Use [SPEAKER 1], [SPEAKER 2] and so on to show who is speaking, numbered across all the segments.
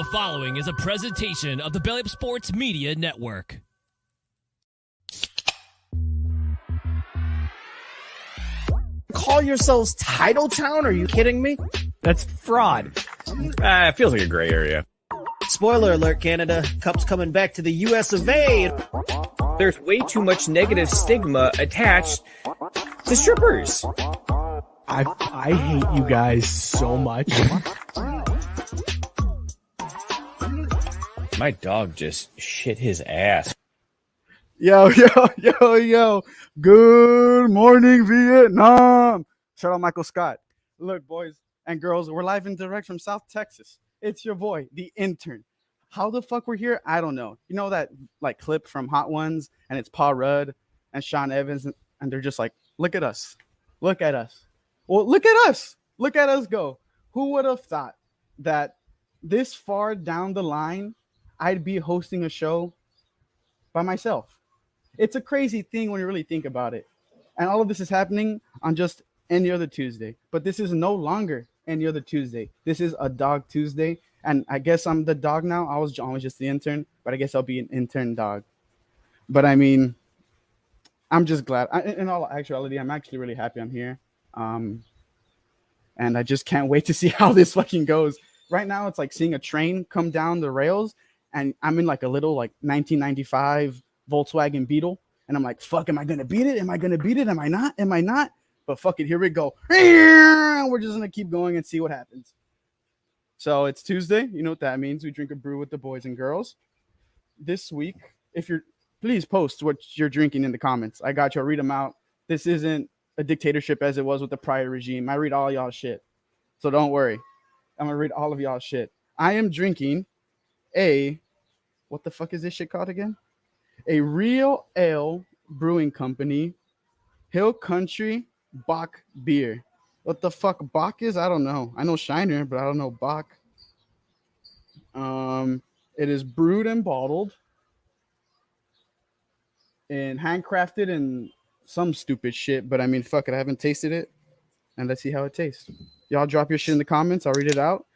[SPEAKER 1] The following is a presentation of the Belly Up Sports Media Network.
[SPEAKER 2] Call yourselves Title Town? Are you kidding me?
[SPEAKER 3] That's fraud.
[SPEAKER 4] It feels like a gray area.
[SPEAKER 2] Spoiler alert, Canada. Cup's coming back to the US of A.
[SPEAKER 4] There's way too much negative stigma attached to strippers.
[SPEAKER 3] I hate you guys so much.
[SPEAKER 4] My dog just shit his ass.
[SPEAKER 3] Yo. Good morning, Vietnam. Shout out Michael Scott. Look, boys and girls, we're live and direct from South Texas. It's your boy, the intern. How the fuck we're here? I don't know. You know that like clip from Hot Ones, and it's Paul Rudd and Sean Evans, and they're just like, look at us. Look at us. Well, look at us. Look at us go. Who would have thought that this far down the line, I'd be hosting a show by myself? It's a crazy thing when you really think about it. And all of this is happening on just any other Tuesday. But this is no longer any other Tuesday. This is a Dog Tuesday. And I guess I'm the dog now. I was just the intern, but I guess I'll be an intern dog. But I mean, I'm just glad. In all actuality, I'm actually really happy I'm here. And I just can't wait to see how this fucking goes. Right now, it's like seeing a train come down the rails. And I'm in like a little like 1995 Volkswagen Beetle. And I'm like, fuck, am I going to beat it? Am I going to beat it? Am I not? Am I not? But fuck it. Here we go. We're just going to keep going and see what happens. So it's Tuesday. You know what that means. We drink a brew with the boys and girls. This week, please post what you're drinking in the comments. I got you. I'll read them out. This isn't a dictatorship as it was with the prior regime. I read all y'all shit. So don't worry. I'm going to read all of y'all shit. I am drinking what the fuck is this shit called again? A Real Ale Brewing Company Hill Country Bock beer. What the fuck Bock is? I don't know. I know Shiner, but I don't know Bock. It is brewed and bottled and handcrafted and some stupid shit, but I mean, fuck it. I haven't tasted it, and let's see how it tastes. Y'all drop your shit in the comments. I'll read it out.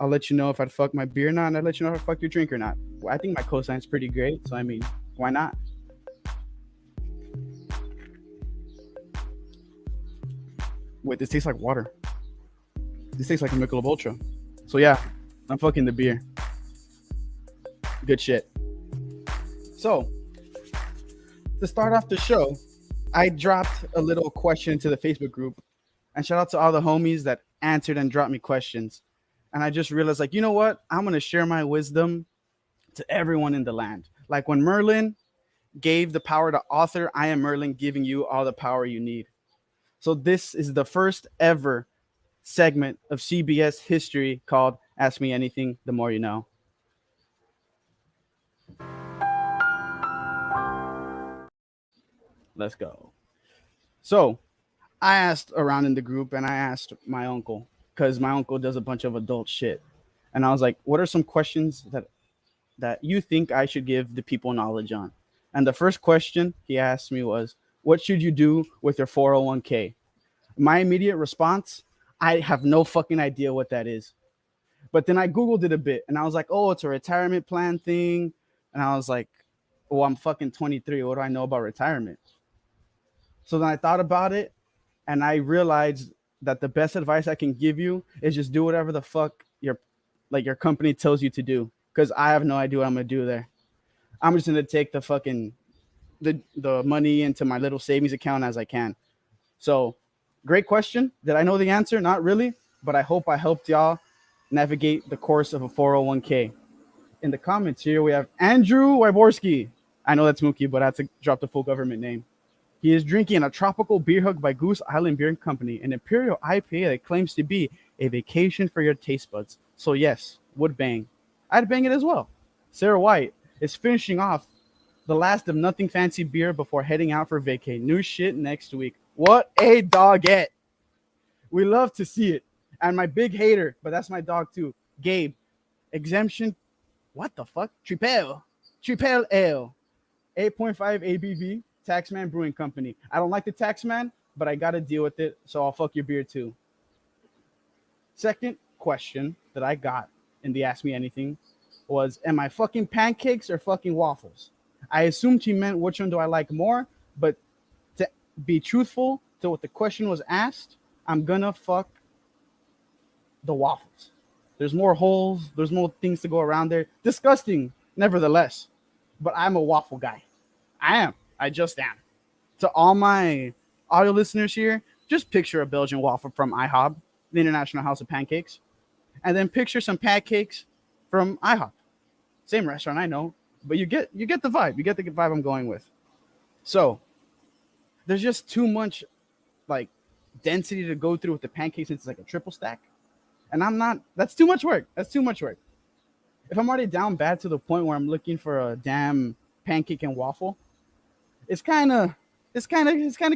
[SPEAKER 3] I'll let you know if I'd fuck my beer or not, and I'll let you know if I fuck your drink or not. Well, I think my cosign's pretty great, so I mean, why not? Wait, this tastes like water. This tastes like a Michelob Ultra. So yeah, I'm fucking the beer. Good shit. So, to start off the show, I dropped a little question into the Facebook group, and shout out to all the homies that answered and dropped me questions. And I just realized, like, you know what? I'm going to share my wisdom to everyone in the land. Like when Merlin gave the power to Arthur, I am Merlin giving you all the power you need. So this is the first ever segment of CBS history called Ask Me Anything, the More You Know. Let's go. So I asked around in the group, and I asked my uncle, because my uncle does a bunch of adult shit. And I was like, what are some questions that you think I should give the people knowledge on? And the first question he asked me was, what should you do with your 401k? My immediate response, I have no fucking idea what that is. But then I Googled it a bit, and I was like, oh, it's a retirement plan thing. And I was like, oh, I'm fucking 23. What do I know about retirement? So then I thought about it, and I realized that the best advice I can give you is just do whatever the fuck your company tells you to do. Because I have no idea what I'm going to do there. I'm just going to take the fucking the money into my little savings account as I can. So great question. Did I know the answer? Not really. But I hope I helped y'all navigate the course of a 401k. In the comments here, we have Andrew Wyborski. I know that's Mookie, but I had to drop the full government name. He is drinking a tropical beer hug by Goose Island Beer Company, an imperial IPA that claims to be a vacation for your taste buds. So yes, would bang. I'd bang it as well. Sarah White is finishing off the last of Nothing Fancy beer before heading out for vacay. New shit next week. What a doggette. We love to see it. And my big hater, but that's my dog too, Gabe. Exemption. What the fuck? Triple Ale. 8.5 ABV. Taxman Brewing Company. I don't like the Taxman, but I got to deal with it, so I'll fuck your beer too. Second question that I got in the Ask Me Anything was, am I fucking pancakes or fucking waffles? I assumed she meant which one do I like more, but to be truthful to what the question was asked, I'm gonna fuck the waffles. There's more holes, there's more things to go around there. Disgusting, nevertheless. But I'm a waffle guy. I am. I just am. To all my audio listeners here, just picture a Belgian waffle from IHOB, the International House of Pancakes, and then picture some pancakes from IHOP. Same restaurant, I know, but you get the vibe. You get the vibe I'm going with. So there's just too much like density to go through with the pancakes. It's like a triple stack, and I'm not. That's too much work. That's too much work. If I'm already down bad to the point where I'm looking for a damn pancake and waffle, it's kind of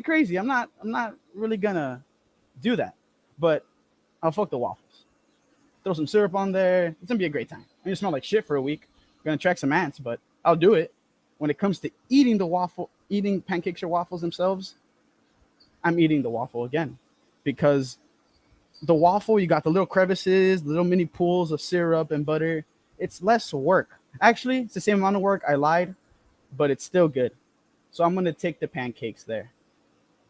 [SPEAKER 3] crazy. I'm not really gonna do that, but I'll fuck the waffles. Throw some syrup on there. It's gonna be a great time. I'm gonna smell like shit for a week. I'm gonna attract some ants, but I'll do it. When it comes to eating pancakes or waffles themselves, I'm eating the waffle again, because the waffle, you got the little crevices, the little mini pools of syrup and butter. It's less work. Actually, it's the same amount of work. I lied, but it's still good. So I'm gonna take the pancakes there.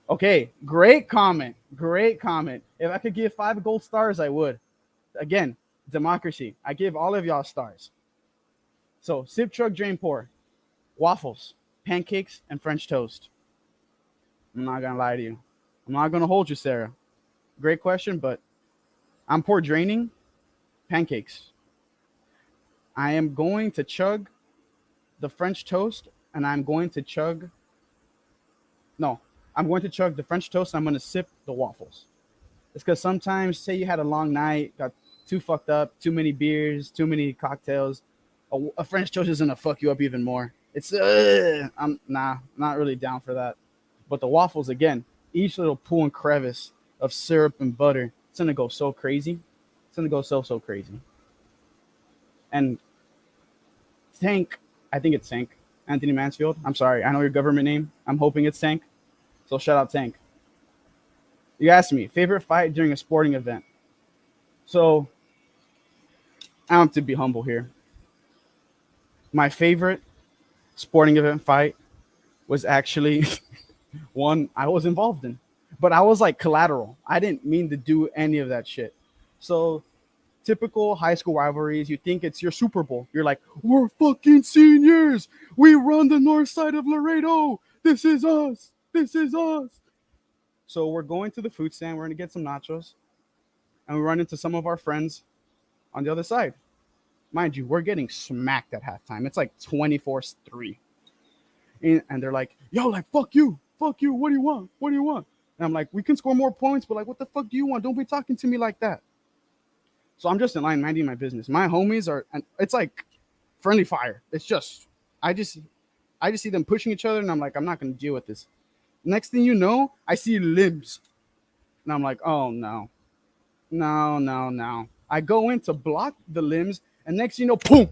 [SPEAKER 3] Okay, great comment. Great comment. If I could give 5 gold stars, I would. Again, democracy. I give all of y'all stars. So sip, chug, drain, pour. Waffles, pancakes, and French toast. I'm not gonna lie to you. I'm not gonna hold you, Sarah. Great question, but I'm pour draining pancakes. I am going to chug the French toast, and I'm going to chug. No, I'm going to chug the French toast, and I'm going to sip the waffles. It's because sometimes, say you had a long night, got too fucked up, too many beers, too many cocktails, a French toast is going to fuck you up even more. It's, I'm not really down for that. But the waffles, again, each little pool and crevice of syrup and butter, it's going to go so crazy. It's going to go so crazy. And Tank, I think it's Tank, Anthony Mansfield. I'm sorry, I know your government name. I'm hoping it's Tank. So shout out Tank. You asked me, favorite fight during a sporting event. So I have to be humble here. My favorite sporting event fight was actually one I was involved in. But I was like collateral. I didn't mean to do any of that shit. So typical high school rivalries, you think it's your Super Bowl. You're like, we're fucking seniors. We run the north side of Laredo. This is us. This is us. So we're going to the food stand. We're going to get some nachos. And we run into some of our friends on the other side. Mind you, we're getting smacked at halftime. It's like 24-3. And they're like, yo, like, fuck you. Fuck you. What do you want? What do you want? And I'm like, we can score more points, but like, what the fuck do you want? Don't be talking to me like that. So I'm just in line minding my business. My homies are, and it's like friendly fire. It's just, I just see them pushing each other, and I'm like, I'm not going to deal with this. Next thing you know, I see limbs. And I'm like, oh, no. No. I go in to block the limbs, and next thing you know, boom.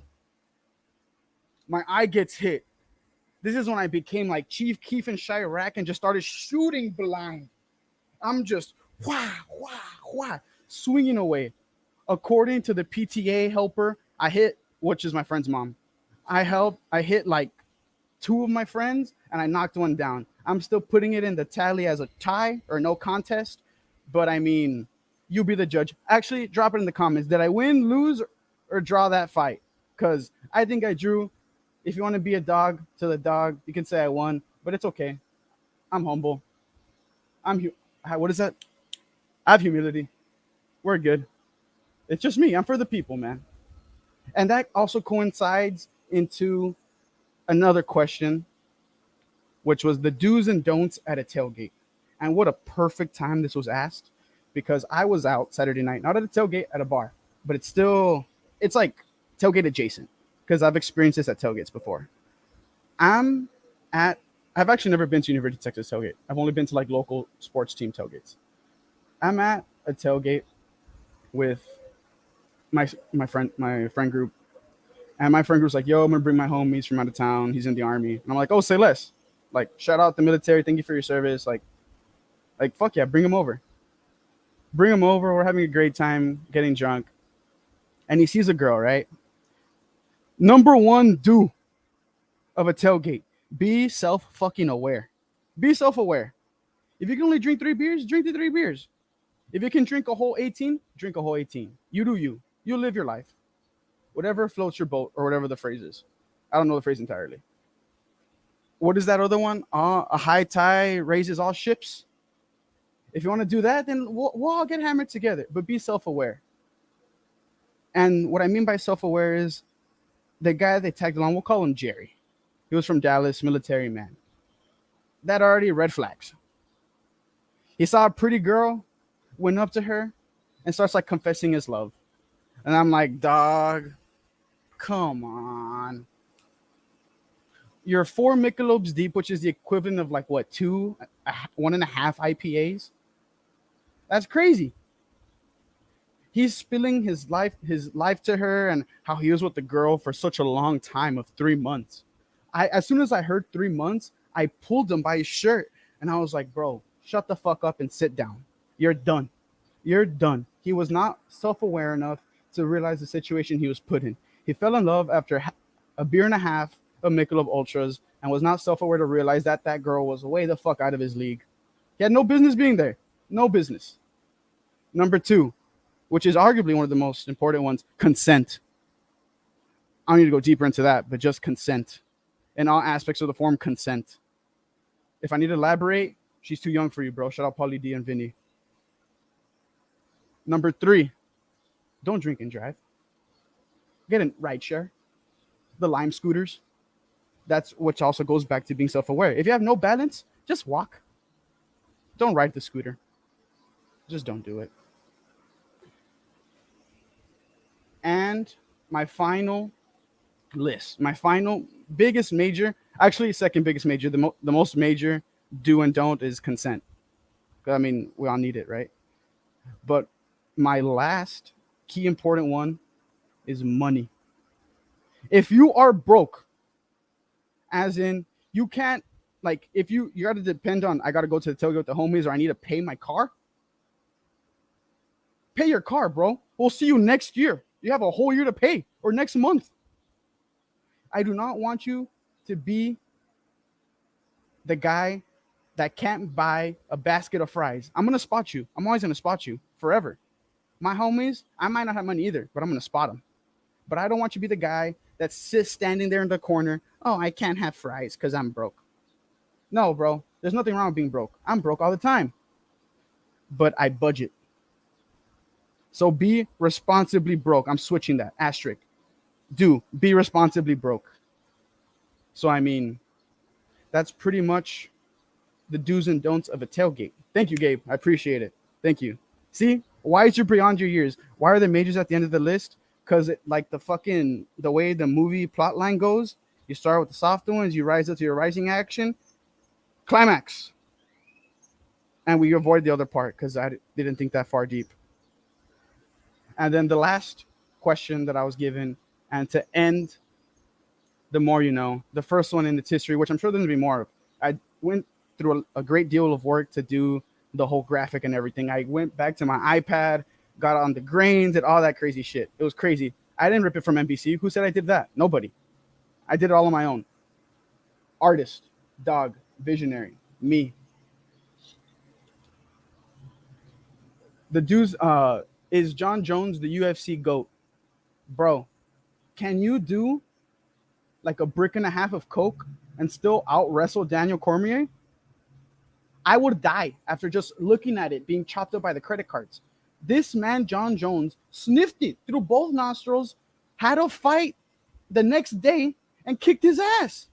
[SPEAKER 3] My eye gets hit. This is when I became like Chief Keef and Chirac and just started shooting blind. I'm just, wah, swinging away. According to the PTA helper, I hit, which is my friend's mom. I hit like 2 of my friends, and I knocked one down. I'm still putting it in the tally as a tie or no contest. But I mean, you be the judge. Actually, drop it in the comments. Did I win, lose, or draw that fight? Because I think I drew. If you want to be a dog to the dog, you can say I won, but it's okay. I'm humble. What is that? I have humility. We're good. It's just me. I'm for the people, man. And that also coincides into another question, which was the do's and don'ts at a tailgate. And what a perfect time this was asked, because I was out Saturday night, not at a tailgate, at a bar, but it's like tailgate adjacent, because I've experienced this at tailgates before. I've actually never been to University of Texas tailgate. I've only been to like local sports team tailgates. I'm at a tailgate with my friend group, and my friend group's like, yo, I'm gonna bring my homies from out of town. He's in the Army. And I'm like, oh, say less. Like, shout out the military. Thank you for your service. Like fuck yeah, bring him over. We're having a great time, getting drunk. and he sees a girl, right? Number one do of a tailgate, be self-fucking aware. Be self-aware. If you can only drink 3 beers, drink the 3 beers. If you can drink a whole 18, drink a whole 18. You do you. You live your life. Whatever floats your boat, or whatever the phrase is. I don't know the phrase entirely. What is that other one? A high tide raises all ships. If you want to do that, then we'll all get hammered together. But be self-aware. And what I mean by self-aware is the guy they tagged along, we'll call him Jerry. He was from Dallas, military man. That already red flags. He saw a pretty girl, went up to her, and starts like confessing his love. And I'm like, dog, come on. You're 4 Michelobs deep, which is the equivalent of like what, 1.5 IPAs? That's crazy. He's spilling his life to her and how he was with the girl for such a long time of 3 months. As soon as I heard 3 months, I pulled him by his shirt and I was like, bro, shut the fuck up and sit down. You're done. You're done. He was not self-aware enough to realize the situation he was put in. He fell in love after a beer and a half of Michelob Ultras and was not self-aware to realize that that girl was way the fuck out of his league. He had no business being there. No business. Number 2, which is arguably one of the most important ones, consent. I don't need to go deeper into that, but just consent. In all aspects of the form, consent. If I need to elaborate, she's too young for you, bro. Shout out Pauly D and Vinny. Number 3, don't drink and drive. Get a rideshare. The Lime scooters. That's which also goes back to being self-aware. If you have no balance, just walk. Don't ride the scooter. Just don't do it. And my final list, my final biggest major, actually second biggest major, the most major do and don't is consent. I mean, we all need it, right? But my last key important one is money. If you are broke, as in you can't, like, if you got to depend on, I got to go to the tailgate with the homies, or I need to pay my car. Pay your car, bro. We'll see you next year. You have a whole year to pay, or next month. I do not want you to be the guy that can't buy a basket of fries. I'm going to spot you. I'm always going to spot you forever. My homies, I might not have money either, but I'm going to spot them. But I don't want you to be the guy that sits standing there in the corner. Oh, I can't have fries because I'm broke. No, bro. There's nothing wrong with being broke. I'm broke all the time. But I budget. So be responsibly broke. I'm switching that. Asterisk. Be responsibly broke. So, I mean, that's pretty much the do's and don'ts of a tailgate. Thank you, Gabe. I appreciate it. Thank you. See, why is you beyond your years? Why are the majors at the end of the list? Because like the way the movie plot line goes, you start with the soft ones, you rise up to your rising action, climax. And we avoid the other part because I didn't think that far deep. And then the last question that I was given, and to end, the more you know, the first one in its history, which I'm sure there's going to be more of. I went through a great deal of work to do the whole graphic and everything. I went back to my iPad, got on the grains and all that crazy shit. It was crazy. I didn't rip it from NBC. Who said I did that? Nobody. I did it all on my own. Artist, dog, visionary, me. The dude's, is John Jones the UFC GOAT? Bro, can you do like a brick and a half of coke and still out wrestle Daniel Cormier? I would die after just looking at it being chopped up by the credit cards. This man, John Jones, sniffed it through both nostrils, had a fight the next day, and kicked his ass.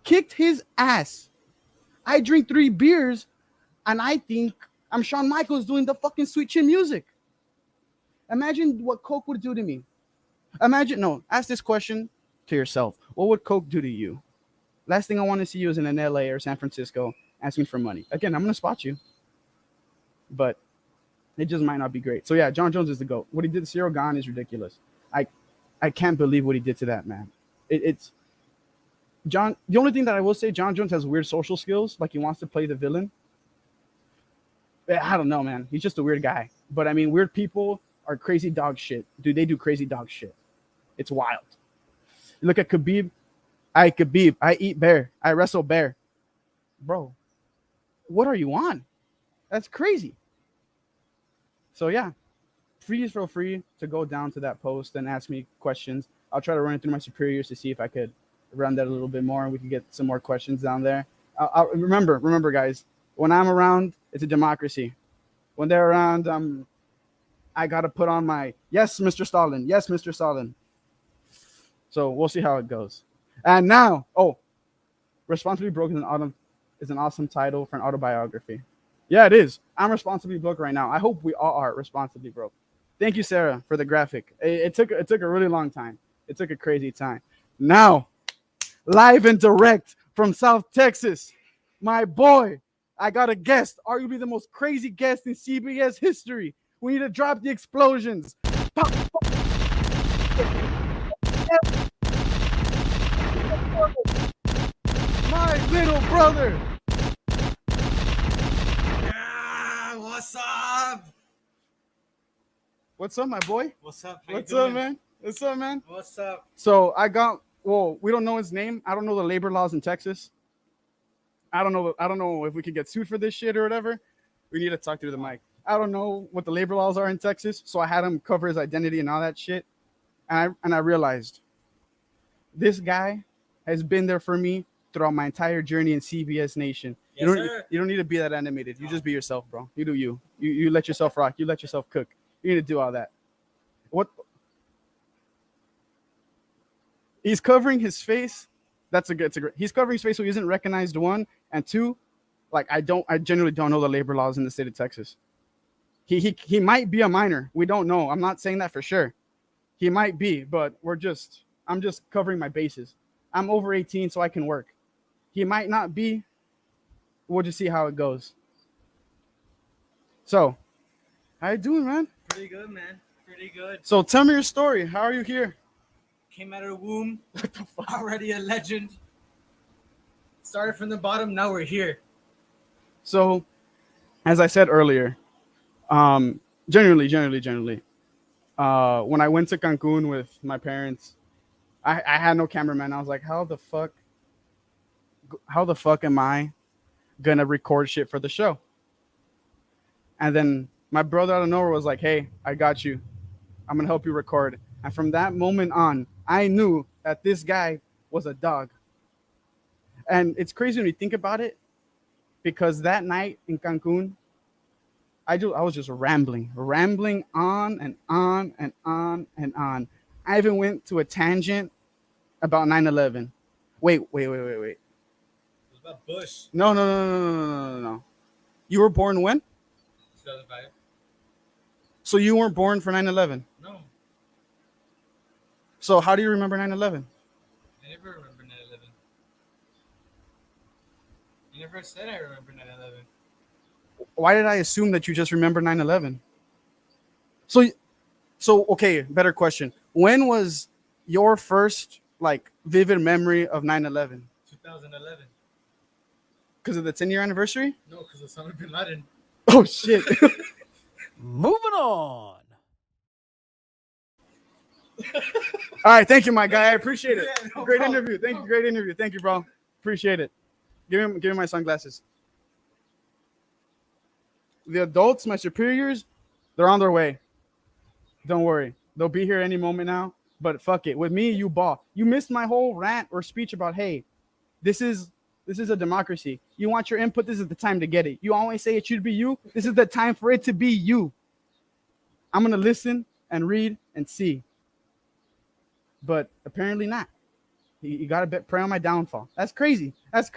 [SPEAKER 3] Kicked his ass. I drink 3 beers, and I think I'm Shawn Michaels doing the fucking Sweet Chin Music. Imagine what coke would do to me. Ask this question to yourself. What would coke do to you? Last thing I want to see you is in an LA or San Francisco asking for money. Again, I'm going to spot you. But it just might not be great. So yeah, John Jones is the GOAT. What he did to Cyril Gahn is ridiculous. I can't believe what he did to that man. It's John. The only thing that I will say, John Jones has weird social skills. Like he wants to play the villain. I don't know, man. He's just a weird guy. But I mean, weird people
[SPEAKER 2] are crazy dog shit. Dude, they do crazy dog shit. It's wild. Look at Khabib. Khabib. I eat bear. I wrestle bear. Bro, what are you on? That's crazy. So yeah, please feel free to go down to that post and ask me questions. I'll try to run it through my superiors to see if I could run that a little bit more and we can get some more questions down there. Remember, guys, when I'm around, it's a democracy. When they're around, I got to put on my, yes, Mr. Stalin. Yes, Mr. Stalin. So we'll see how it goes. And now, Responsibly Broke is an awesome title for an autobiography. Yeah, it is. I'm responsibly broke right now. I hope we all are responsibly broke. Thank you, Sarah, for the graphic. It took a really long time. It took a crazy time. Now, live and direct from South Texas, my boy, I got a guest, arguably the most crazy guest in CBS history. We need to drop the explosions. My little brother.
[SPEAKER 5] Yeah, what's up?
[SPEAKER 2] What's up, my boy?
[SPEAKER 5] What's up?
[SPEAKER 2] What's up, man? What's up, man?
[SPEAKER 5] What's up?
[SPEAKER 2] So we don't know his name. I don't know the labor laws in Texas. I don't know if we could get sued for this shit or whatever. We need to talk through the mic. I don't know what the labor laws are in Texas, so I had him cover his identity and all that shit. And I realized this guy has been there for me throughout my entire journey in CBS Nation.
[SPEAKER 5] Yes, sir.
[SPEAKER 2] You don't need to be that animated. You just be yourself, bro. You do you. You let yourself rock. You let yourself cook. You need to do all that. What? He's covering his face. He's covering his face so he isn't recognized, one. And two, like I genuinely don't know the labor laws in the state of Texas. He might be a minor. We don't know. I'm not saying that for sure. He might be, but I'm just covering my bases. I'm over 18, so I can work. He might not be. We'll just see how it goes. So, how you doing, man?
[SPEAKER 5] Pretty good, man. Pretty good.
[SPEAKER 2] So tell me your story. How are you here?
[SPEAKER 5] Came out of the womb. What the fuck? Already a legend. Started from the bottom. Now we're here.
[SPEAKER 2] So, as I said earlier, generally, when I went to Cancun with my parents, I had no cameraman. I was like, how the fuck am I gonna record shit for the show? And then my brother out of nowhere was like, hey, I got you. I'm gonna help you record. And from that moment on, I knew that this guy was a dog. And it's crazy when you think about it, because that night in Cancun, I was just rambling on and on and on and on. I even went to a tangent about 9/11. Wait.
[SPEAKER 5] It was about Bush.
[SPEAKER 2] No. You were born when?
[SPEAKER 5] 2005.
[SPEAKER 2] So you weren't born for 9/11?
[SPEAKER 5] No.
[SPEAKER 2] So how do you remember 9/11?
[SPEAKER 5] I never remember 9/11. You never said I remember 9/11.
[SPEAKER 2] Why did I assume that you just remember 9/11? So okay, better question. When was your first vivid memory of 9/11?
[SPEAKER 5] 2011.
[SPEAKER 2] Because of the 10-year anniversary?
[SPEAKER 5] No, because of Osama bin Laden.
[SPEAKER 2] Oh shit.
[SPEAKER 1] Moving on.
[SPEAKER 2] All right, thank you, my guy. I appreciate it.
[SPEAKER 5] Yeah, no
[SPEAKER 2] Great
[SPEAKER 5] problem.
[SPEAKER 2] interview. Thank you. Great interview. Thank you, bro. Appreciate it. Give me my sunglasses. The adults, my superiors, they're on their way. Don't worry. They'll be here any moment now. But fuck it. With me, you ball. You missed my whole rant or speech about, hey, this is a democracy. You want your input, this is the time to get it. You always say it should be you. This is the time for it to be you. I'm going to listen and read and see. But apparently not. You got to pray on my downfall. That's crazy. I just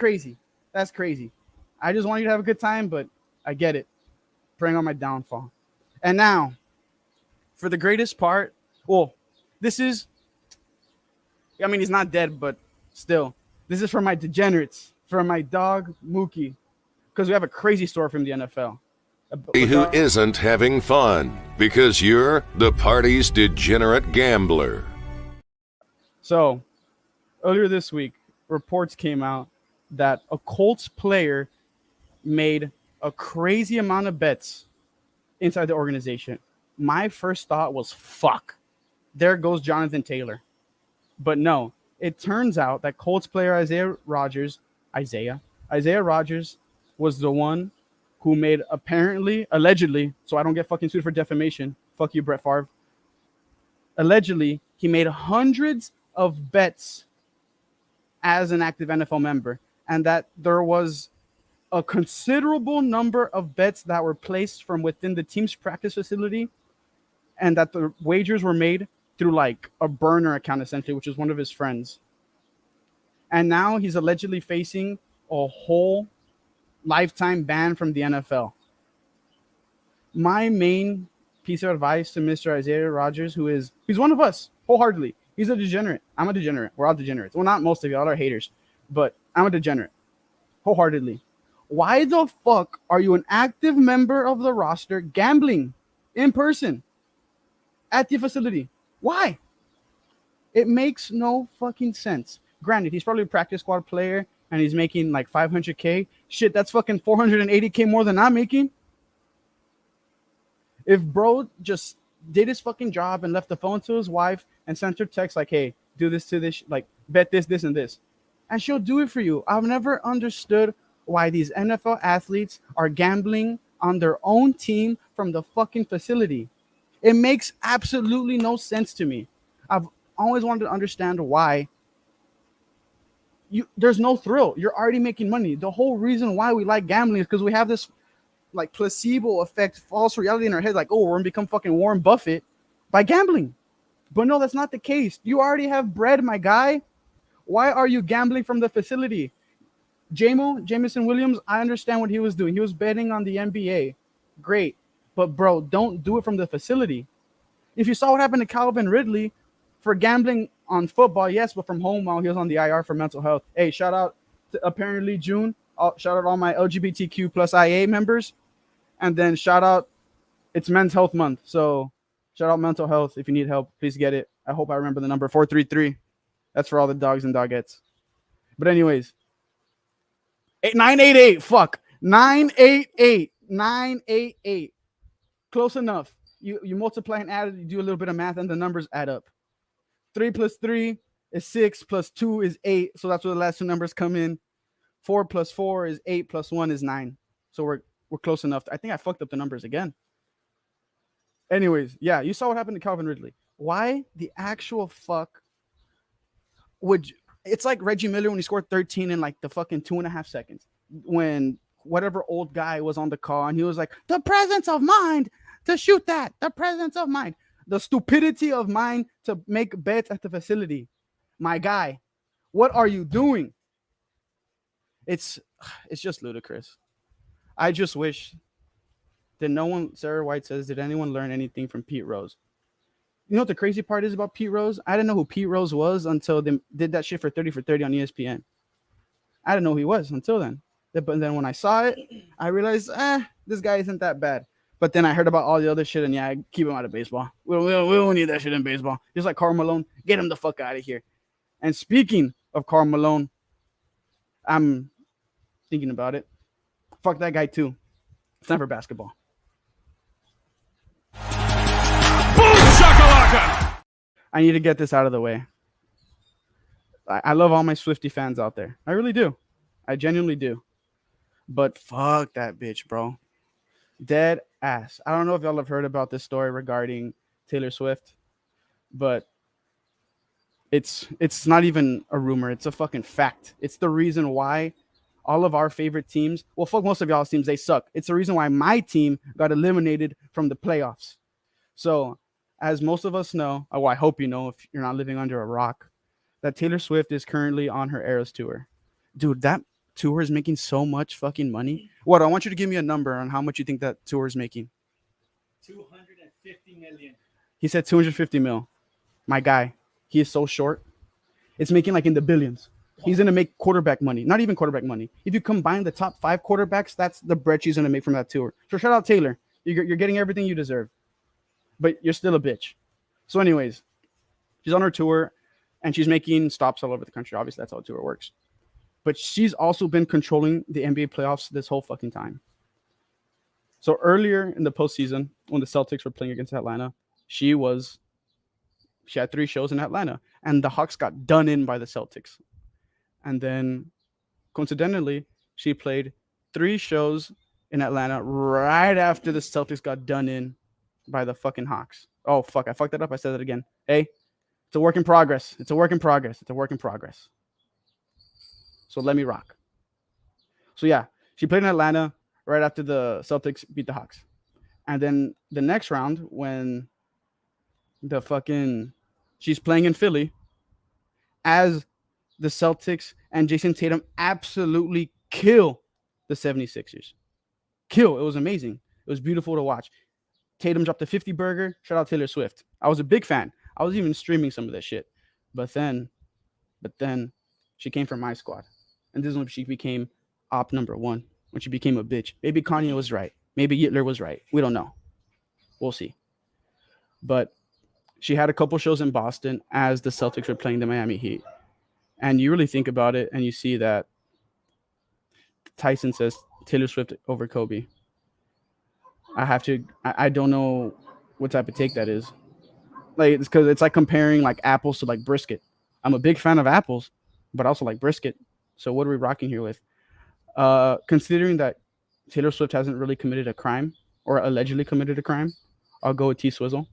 [SPEAKER 2] want you to have a good time, but I get it. Praying on my downfall. And now, for the greatest part, he's not dead, but still, this is for my degenerates, for my dog, Mookie, because we have a crazy story from the NFL.
[SPEAKER 6] Who isn't having fun because you're the party's degenerate gambler.
[SPEAKER 2] So, earlier this week, reports came out that a Colts player made a crazy amount of bets inside the organization. my first thought was, fuck, there goes Jonathan Taylor. But no, it turns out that Colts player Isaiah Rodgers was the one who made allegedly, so I don't get fucking sued for defamation. Fuck you, Brett Favre. Allegedly, he made hundreds of bets as an active NFL member, and that there was a considerable number of bets that were placed from within the team's practice facility, and that the wagers were made through like a burner account, essentially, which is one of his friends. And now he's allegedly facing a whole lifetime ban from the NFL. My main piece of advice to Mr. Isaiah Rodgers, he's one of us, wholeheartedly. He's a degenerate. I'm a degenerate. We're all degenerates. Well, not most of y'all are haters, but I'm a degenerate, wholeheartedly. Why the fuck are you an active member of the roster gambling in person at the facility? Why? It makes no fucking sense. Granted, he's probably a practice squad player and he's making like $500K. Shit, that's fucking $480K more than I'm making. If bro just did his fucking job and left the phone to his wife and sent her text like, hey, do this to this, like bet this, and this, and she'll do it for you. I've never understood why these NFL athletes are gambling on their own team from the fucking facility. It makes absolutely no sense to me. I've always wanted to understand why. There's no thrill. You're already making money. The whole reason why we like gambling is because we have this like placebo effect, false reality in our head, like, oh, we're gonna become fucking Warren Buffett by gambling. But no, that's not the case. You already have bread, my guy. Why are you gambling from the facility? Jameson Williams, I understand what he was doing. He was betting on the NBA. Great. But bro, don't do it from the facility. If you saw what happened to Calvin Ridley for gambling on football, yes, but from home while he was on the IR for mental health. Hey, shout out to apparently June. Shout out all my LGBTQ plus IA members. And then shout out, it's Men's Health Month. So shout out mental health. If you need help, please get it. I hope I remember the number 433. That's for all the dogs and dogettes. But anyways, 988. Fuck. 988. 988. Close enough. You multiply and add it, you do a little bit of math, and the numbers add up. 3 plus 3 is 6 plus 2 is 8. So that's where the last two numbers come in. 4 plus 4 is 8 plus 1 is 9. So we're close enough. I think I fucked up the numbers again. Anyways, yeah, you saw what happened to Calvin Ridley. Why the actual fuck would it's like Reggie Miller when he scored 13 in like the fucking 2.5 seconds when whatever old guy was on the call and he was like, the presence of mind to shoot that, the presence of mind, the stupidity of mind to make bets at the facility. My guy, what are you doing? It's just ludicrous. I just wish that no one, Sarah White says, did anyone learn anything from Pete Rose? You know what the crazy part is about Pete Rose? I didn't know who Pete Rose was until they did that shit for 30 for 30 on ESPN. I didn't know who he was until then. But then when I saw it, I realized, this guy isn't that bad. But then I heard about all the other shit, and yeah, I keep him out of baseball. We don't need that shit in baseball. Just like Karl Malone, get him the fuck out of here. And speaking of Karl Malone, I'm thinking about it. Fuck that guy too. It's not for basketball.
[SPEAKER 1] Boom shakalaka!
[SPEAKER 2] I need to get this out of the way. I love all my Swiftie fans out there. I really do. I genuinely do. But fuck that bitch, bro. Dead ass. I don't know if y'all have heard about this story regarding Taylor Swift, but it's not even a rumor. It's a fucking fact. It's the reason why all of our favorite teams, well, fuck most of y'all's teams, they suck. It's the reason why my team got eliminated from the playoffs. So, as most of us know, I hope you know if you're not living under a rock, that Taylor Swift is currently on her Eras tour. Dude, that tour is making so much fucking money. What? I want you to give me a number on how much you think that tour is making.
[SPEAKER 5] 250 million.
[SPEAKER 2] He said 250 mil. My guy, he is so short. It's making like in the billions. He's going to make quarterback money. Not even quarterback money. If you combine the top 5 quarterbacks, that's the bread she's going to make from that tour. So shout out Taylor. You're getting everything you deserve. But you're still a bitch. So anyways, she's on her tour and she's making stops all over the country. Obviously, that's how a tour works. But she's also been controlling the NBA playoffs this whole fucking time.
[SPEAKER 3] So earlier in the postseason, when the Celtics were playing against Atlanta, she had 3 shows in Atlanta, and the Hawks got done in by the Celtics. And then, coincidentally, she played 3 shows in Atlanta right after the Celtics got done in by the fucking Hawks. Oh, fuck. I fucked that up. I said it again. Hey, it's a work in progress. It's a work in progress. It's a work in progress. So let me rock. So, yeah, she played in Atlanta right after the Celtics beat the Hawks. And then the next round, when she's playing in Philly, as the Celtics and Jason Tatum absolutely kill the 76ers. Kill. It was amazing. It was beautiful to watch. Tatum dropped a 50 burger. Shout out Taylor Swift. I was a big fan. I was even streaming some of that shit. But then she came from my squad. And this is when she became op number 1. When she became a bitch. Maybe Kanye was right. Maybe Hitler was right. We don't know. We'll see. But she had a couple shows in Boston as the Celtics were playing the Miami Heat. And you really think about it and you see that Tyson says Taylor Swift over Kobe. I don't know what type of take that is. Like, it's because it's like comparing like apples to like brisket. I'm a big fan of apples, but I also like brisket. So what are we rocking here with? Considering that Taylor Swift hasn't really committed a crime or allegedly committed a crime, I'll go with T Swizzle.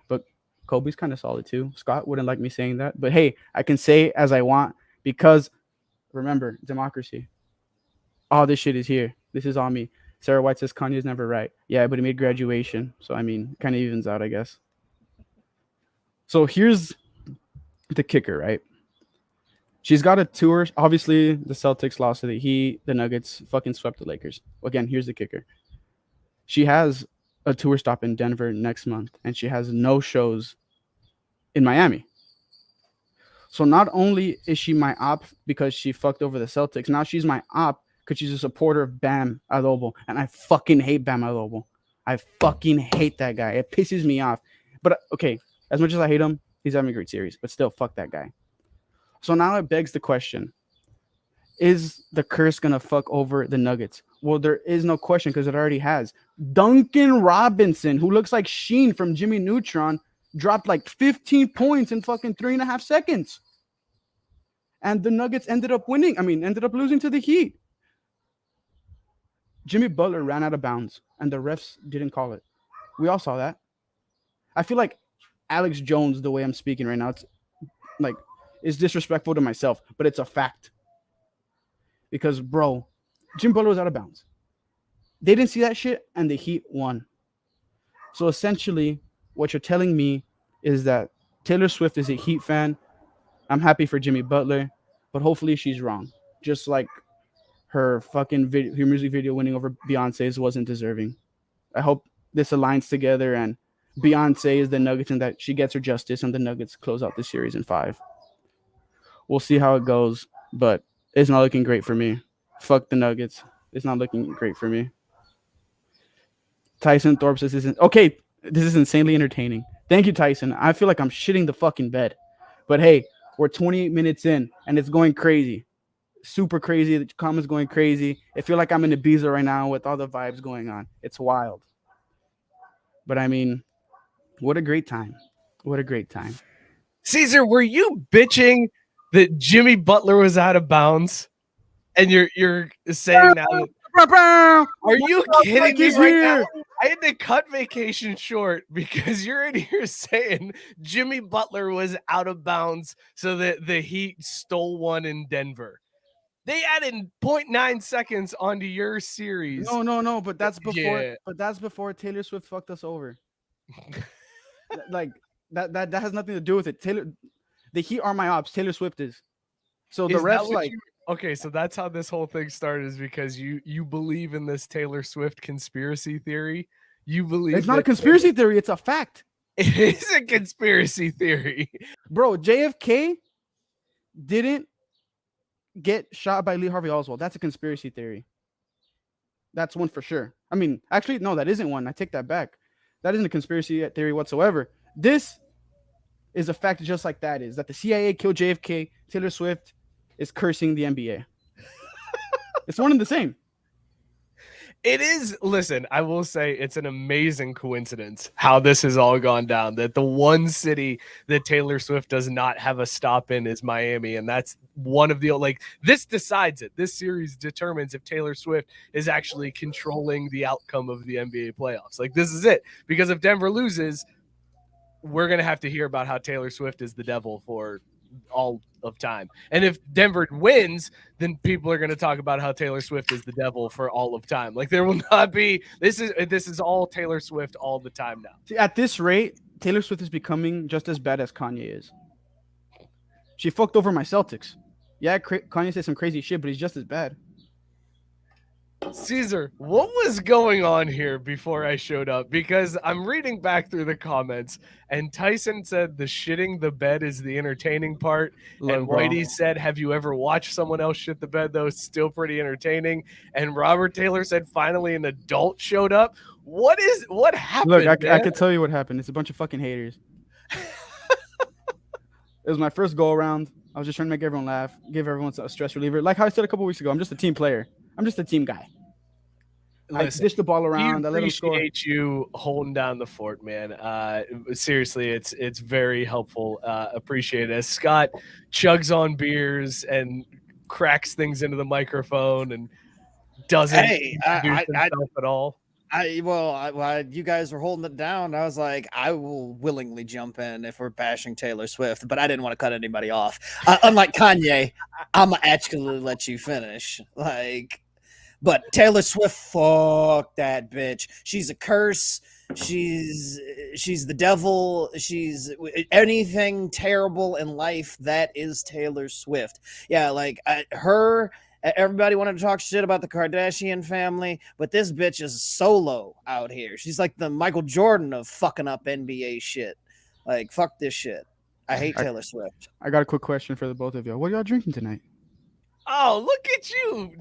[SPEAKER 3] But Kobe's kind of solid too. Scott wouldn't like me saying that. But hey, I can say as I want because remember, democracy. All this shit is here. This is all me. Sarah White says Kanye's never right. Yeah, but he made Graduation. So, I mean, kind of evens out, I guess. So, here's the kicker, right? She's got a tour. Obviously, the Celtics lost to the Heat. The Nuggets fucking swept the Lakers. Again, here's the kicker. She has a tour stop in Denver next month, and she has no shows in Miami. So, not only is she my op because she fucked over the Celtics, now she's my op because she's a supporter of Bam Adebayo, and I fucking hate Bam Adebayo. I fucking hate that guy. It pisses me off. But, okay, as much as I hate him, he's having a great series. But still, fuck that guy. So now it begs the question, is the curse going to fuck over the Nuggets? Well, there is no question because it already has. Duncan Robinson, who looks like Sheen from Jimmy Neutron, dropped like 15 points in fucking 3.5 seconds. And the Nuggets ended up losing to the Heat. Jimmy Butler ran out of bounds, and the refs didn't call it. We all saw that. I feel like Alex Jones, the way I'm speaking right now, it's disrespectful to myself, but it's a fact. Because, bro, Jimmy Butler was out of bounds. They didn't see that shit, and the Heat won. So, essentially, what you're telling me is that Taylor Swift is a Heat fan. I'm happy for Jimmy Butler, but hopefully she's wrong. Just like her her music video winning over Beyonce's wasn't deserving. I hope this aligns together and Beyonce is the Nuggets and that she gets her justice and the Nuggets close out the series in 5. We'll see how it goes, but it's not looking great for me. Fuck the Nuggets. It's not looking great for me. Tyson Thorpe says, this is insanely entertaining. Thank you, Tyson. I feel like I'm shitting the fucking bed. But hey, we're 28 minutes in and it's going crazy. Super crazy. The comments going crazy. I feel like I'm in Ibiza right now with all the vibes going on. It's wild. But I mean, what a great time. What a great time.
[SPEAKER 7] Cesar, were you bitching that Jimmy Butler was out of bounds? And you're saying now that, are you kidding me right now? I had to cut vacation short because you're in here saying Jimmy Butler was out of bounds so that the Heat stole one in Denver. They added 0.9 seconds onto your series.
[SPEAKER 3] No, but that's before. Yeah. But that's before Taylor Swift fucked us over. Like that has nothing to do with it. The Heat are my ops. Taylor Swift is. So the refs
[SPEAKER 7] okay, so that's how this whole thing started, is because you believe in this Taylor Swift conspiracy theory. You believe
[SPEAKER 3] it's not a conspiracy theory, it's a fact.
[SPEAKER 7] It is a conspiracy theory.
[SPEAKER 3] Bro, JFK didn't get shot by Lee Harvey Oswald. That's a conspiracy theory. That's one for sure. I mean, actually, no, that isn't one. I take that back. That isn't a conspiracy theory whatsoever. This is a fact just like that is. That the CIA killed JFK. Taylor Swift is cursing the NBA. It's one and the same.
[SPEAKER 7] It is. Listen, I will say it's an amazing coincidence how this has all gone down. That the one city that Taylor Swift does not have a stop in is Miami, and that's one of the this decides it. This series determines if Taylor Swift is actually controlling the outcome of the NBA playoffs. Like, this is it, because if Denver loses, we're gonna have to hear about how Taylor Swift is the devil for all of time. And if Denver wins, then people are going to talk about how Taylor Swift is the devil for all of time. Like, there will not be, this is all Taylor Swift all the time now.
[SPEAKER 2] See, at this rate, Taylor Swift is becoming just as bad as Kanye is. She fucked over my Celtics. Yeah, Kanye said some crazy shit, but he's just as bad.
[SPEAKER 7] Cesar, what was going on here before I showed up? Because I'm reading back through the comments, and Tyson said the shitting the bed is the entertaining part. And Whitey said, have you ever watched someone else shit the bed, though? It's still pretty entertaining. And Robert Taylor said finally an adult showed up. What happened?
[SPEAKER 2] Look, I can tell you what happened. It's a bunch of fucking haters. It was my first go around. I was just trying to make everyone laugh, give everyone a stress reliever. Like how I said a couple weeks ago, I'm just a team player. I'm just a team guy.
[SPEAKER 7] Listen,
[SPEAKER 2] I dish the ball around. I let him score.
[SPEAKER 7] Appreciate you holding down the fort, man. Seriously, it's very helpful. Appreciate it. As Scott chugs on beers and cracks things into the microphone and doesn't introduce himself at all.
[SPEAKER 8] You guys were holding it down. I was like, I will willingly jump in if we're bashing Taylor Swift, but I didn't want to cut anybody off. Unlike Kanye, I'm gonna actually let you finish. But Taylor Swift, fuck that bitch. She's a curse. She's the devil. She's anything terrible in life. That is Taylor Swift. Yeah, her. Everybody wanted to talk shit about the Kardashian family, but this bitch is solo out here. She's like the Michael Jordan of fucking up NBA shit. Like, fuck this shit. I hate Taylor Swift.
[SPEAKER 2] I got a quick question for the both of you. What are y'all drinking tonight?
[SPEAKER 7] Oh, look at you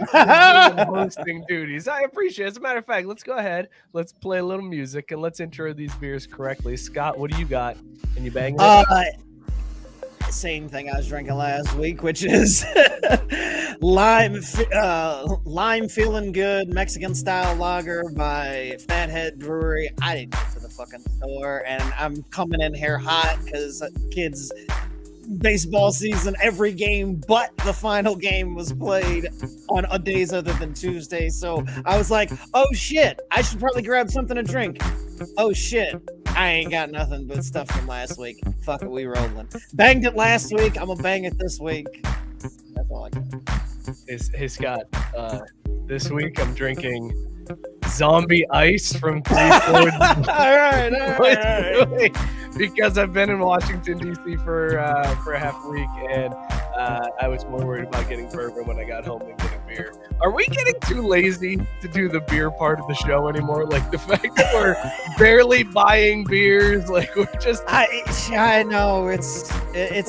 [SPEAKER 7] hosting duties. I appreciate it. As a matter of fact, let's go ahead. Let's play a little music and let's intro these beers correctly. Scott, what do you got? Can you bang it?
[SPEAKER 8] Same thing I was drinking last week, which is lime feeling good Mexican style lager by Fathead Brewery. I didn't get to the fucking store, and I'm coming in here hot because kids' baseball season, every game but the final game was played on days other than Tuesday. So I was like, oh shit, I should probably grab something to drink. Oh shit, I ain't got nothing but stuff from last week. Fuck it, we rolling. Banged it last week, I'm gonna bang it this week. That's all I got.
[SPEAKER 7] Hey Scott, this week I'm drinking Zombie Ice from 3/4.
[SPEAKER 8] all right.
[SPEAKER 7] Because I've been in Washington D.C. for a half week, and I was more worried about getting bourbon when I got home than getting beer. Are we getting too lazy to do the beer part of the show anymore? Like the fact that we're barely buying beers, like we're just.
[SPEAKER 8] I know it's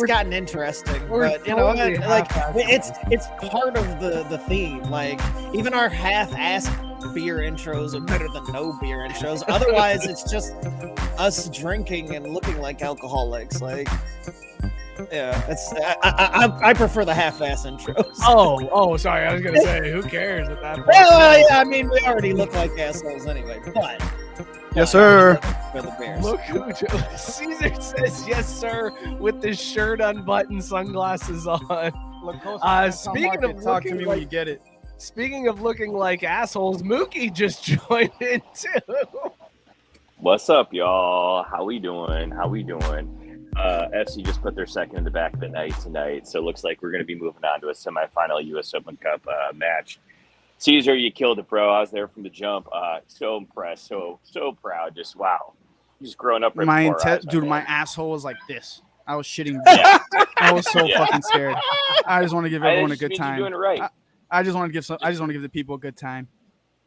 [SPEAKER 8] gotten interesting, but you know, like it's part of the theme. Like even our half-assed beer intros are better than no beer intros. Otherwise, it's just us drinking and looking like alcoholics. Like, yeah, it's I prefer the half-ass intros.
[SPEAKER 7] Oh, sorry. I was gonna say, who cares at that point?
[SPEAKER 8] Well, yeah, I mean, we already look like assholes anyway. But
[SPEAKER 2] yes, sir.
[SPEAKER 8] For the beers.
[SPEAKER 7] Look who Cesar says yes, sir, with his shirt unbuttoned, sunglasses on. Speaking of
[SPEAKER 2] talk to
[SPEAKER 7] looking
[SPEAKER 2] me
[SPEAKER 7] like,
[SPEAKER 2] when you get it.
[SPEAKER 7] Speaking of looking like assholes, Mookie just joined in too.
[SPEAKER 9] What's up, y'all? How we doing? FC just put their second in the back of the night tonight, so it looks like we're going to be moving on to a semifinal U.S. Open Cup match. Cesar, you killed it, bro. I was there from the jump. So impressed, so proud. Just wow. Just growing up. Right
[SPEAKER 2] my asshole was like this. I was shitting. Yeah. I was so fucking scared. I just want to give everyone a good time.
[SPEAKER 9] You're doing it right.
[SPEAKER 2] I just want to give the people a good time.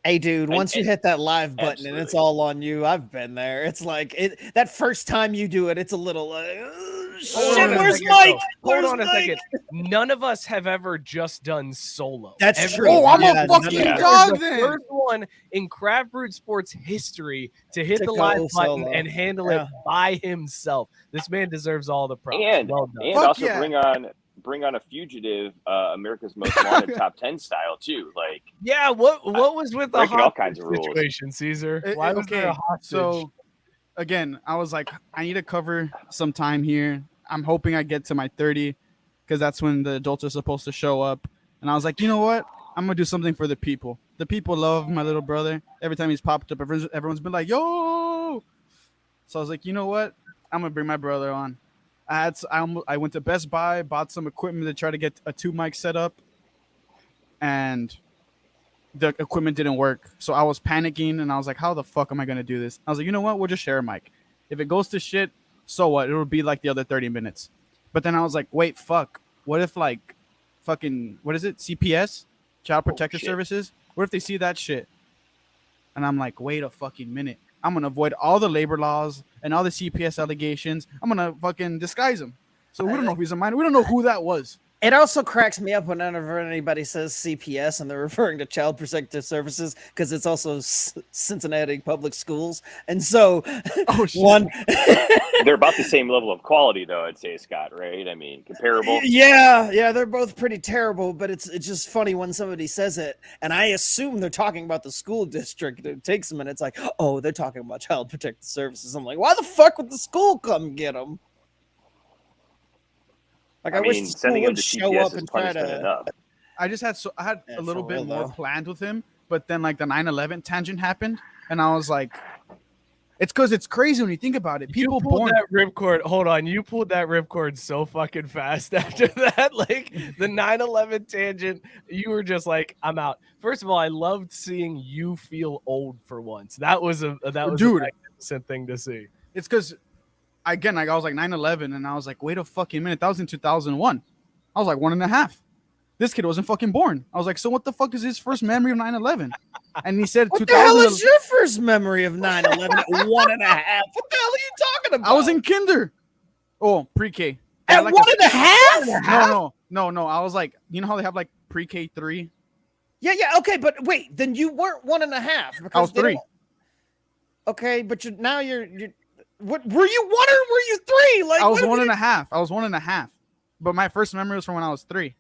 [SPEAKER 8] Hey, dude, once you hit that live button and it's all on you, I've been there. It's like that first time you do it, it's a little like, shit, where's Mike?
[SPEAKER 7] Hold on a second. None of us have ever just done solo.
[SPEAKER 8] That's true.
[SPEAKER 2] Oh, I'm a fucking dog then.
[SPEAKER 7] The first one in Craft Brewed Sports history to hit the live button and handle it by himself. This man deserves all the props.
[SPEAKER 9] And
[SPEAKER 7] well done.
[SPEAKER 9] And also bring on a fugitive, America's Most Wanted top 10 style too. Like,
[SPEAKER 7] Yeah, what was with the
[SPEAKER 9] breaking all
[SPEAKER 7] hostage
[SPEAKER 9] kinds of rules.
[SPEAKER 7] situation, Caesar? Why was there a hostage?
[SPEAKER 2] So again, I was like, I need to cover some time here. I'm hoping I get to my 30 because that's when the adults are supposed to show up. And I was like, you know what? I'm gonna do something for the people. The people love my little brother. Every time he's popped up, everyone's been like, yo. So I was like, you know what? I'm gonna bring my brother on. I went to Best Buy, bought some equipment to try to get a 2 mic set up, and the equipment didn't work. So I was panicking, and I was like, how the fuck am I gonna do this? I was like, you know what? We'll just share a mic. If it goes to shit, so what? It'll be like the other 30 minutes. But then I was like, wait, fuck. What if like fucking, what is it? CPS? Child Protective Services? What if they see that shit? And I'm like, wait a fucking minute. I'm going to avoid all the labor laws and all the CPS allegations. I'm going to fucking disguise him. So we don't know if he's a minor. We don't know who that was.
[SPEAKER 8] It also cracks me up whenever anybody says CPS and they're referring to Child Protective Services because it's also Cincinnati Public Schools. And so,
[SPEAKER 9] they're about the same level of quality, though, I'd say, Scott, right? I mean, comparable.
[SPEAKER 8] Yeah, they're both pretty terrible, but it's just funny when somebody says it, and I assume they're talking about the school district. It takes them, and it's like, oh, they're talking about Child Protective Services. I'm like, why the fuck would the school come get them? Like, I wish the school would show up and try to.
[SPEAKER 2] I had a little bit more planned with him, but then like the 9/11 tangent happened, and I was like, it's because it's crazy when you think about it. People
[SPEAKER 7] pulled that ripcord. Hold on, you pulled that ripcord so fucking fast after that. Like the 9/11 tangent, you were just like, I'm out. First of all, I loved seeing you feel old for once. That was a magnificent thing to see.
[SPEAKER 2] It's because. Again, like I was like 9/11, and I was like, wait a fucking minute. That was in 2001. I was like 1.5. This kid wasn't fucking born. I was like, so what the fuck is his first memory of 9/11? And he said,
[SPEAKER 8] what the hell is your first memory of 9/11 at 1.5? What the hell are you talking about?
[SPEAKER 2] I was in kinder. Oh, pre-K.
[SPEAKER 8] At like 1.5?
[SPEAKER 2] No. I was like, you know how they have like pre-K 3?
[SPEAKER 8] Yeah. Okay, but wait, then you weren't 1.5.
[SPEAKER 2] I was 3.
[SPEAKER 8] Okay, but you're. What were you 1 or were you 3? Like
[SPEAKER 2] I was 1.5. I was 1.5. But my first memory was from when I was 3.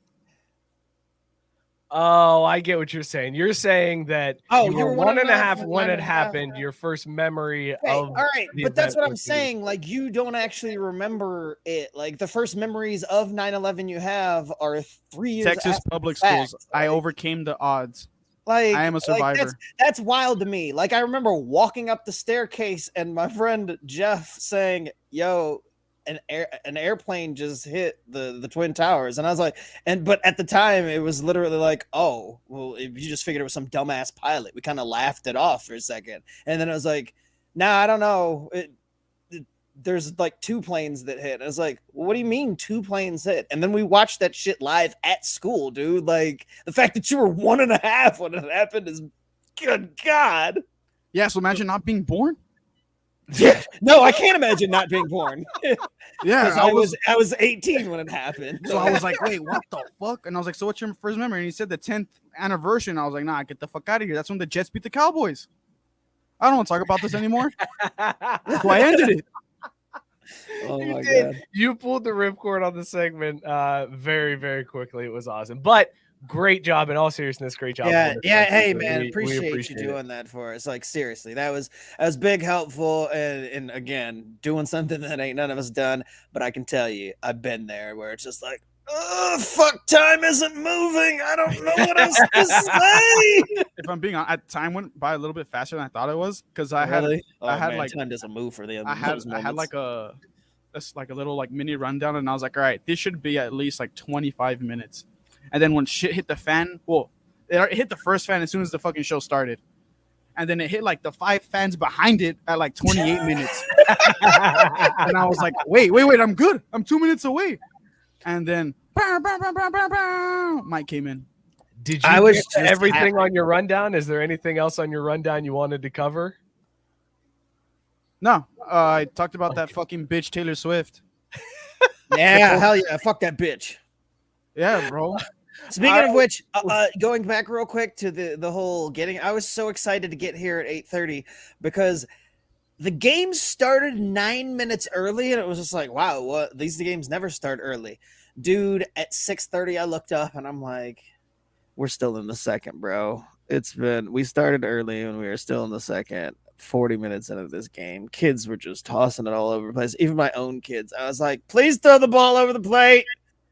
[SPEAKER 7] Oh, I get what you're saying. You're saying that you were 1.5 when it happened. Your first memory of
[SPEAKER 8] all right, but that's what I'm saying. Like you don't actually remember it. Like the first memories of 9/11 you have are 3 years.
[SPEAKER 2] Texas public schools. I overcame the odds.
[SPEAKER 8] Like
[SPEAKER 2] I am a survivor.
[SPEAKER 8] Like that's wild to me. Like I remember walking up the staircase and my friend Jeff saying, "Yo, an airplane just hit the Twin Towers," and I was like, but at the time it was literally like, "Oh, well, you just figured it was some dumbass pilot." We kind of laughed it off for a second, and then I was like, "Nah, I don't know. There's like 2 planes that hit." And I was like, well, what do you mean 2 planes hit? And then we watched that shit live at school, dude. Like the fact that you were 1.5 when it happened is good God.
[SPEAKER 2] Yeah. So imagine not being born.
[SPEAKER 8] Yeah. No, I can't imagine not being born.
[SPEAKER 2] Yeah.
[SPEAKER 8] I was 18 when it happened.
[SPEAKER 2] So I was like, wait, what the fuck? And I was like, so what's your first memory? And he said the 10th anniversary. And I was like, nah, get the fuck out of here. That's when the Jets beat the Cowboys. I don't want to talk about this anymore. So I ended it.
[SPEAKER 8] Oh
[SPEAKER 7] you
[SPEAKER 8] my
[SPEAKER 7] did.
[SPEAKER 8] God.
[SPEAKER 7] You pulled the ripcord on the segment very, very quickly. It was awesome. But great job in all seriousness. Great job.
[SPEAKER 8] Yeah. Hey man, appreciate you doing that for us. Like seriously, that was big helpful and again, doing something that ain't none of us done. But I can tell you, I've been there where it's just like, oh fuck, time isn't moving. I don't know what else to say.
[SPEAKER 2] If I'm being honest, time went by a little bit faster than I thought it was because I had like
[SPEAKER 8] time doesn't move for them.
[SPEAKER 2] I had like a little like mini rundown, and I was like, all right, this should be at least like 25 minutes. And then when shit hit the fan, it hit the first fan as soon as the fucking show started. And then it hit like the 5 fans behind it at like 28 minutes. And I was like, wait, I'm good. I'm 2 minutes away. And then Mike came in.
[SPEAKER 7] Did you get everything on your rundown? Is there anything else on your rundown you wanted to cover?
[SPEAKER 2] No, I talked about that fucking bitch Taylor Swift.
[SPEAKER 8] Yeah, hell yeah, fuck that bitch.
[SPEAKER 2] Yeah, bro.
[SPEAKER 8] Speaking of which, going back real quick to the whole getting, I was so excited to get here at 8:30 because the game started 9 minutes early, and it was just like, wow, these games never start early. Dude, at 6:30, I looked up and I'm like, we're still in the second, bro. We started early and we are still in the second. 40 minutes into this game, kids were just tossing it all over the place. Even my own kids. I was like, please throw the ball over the plate.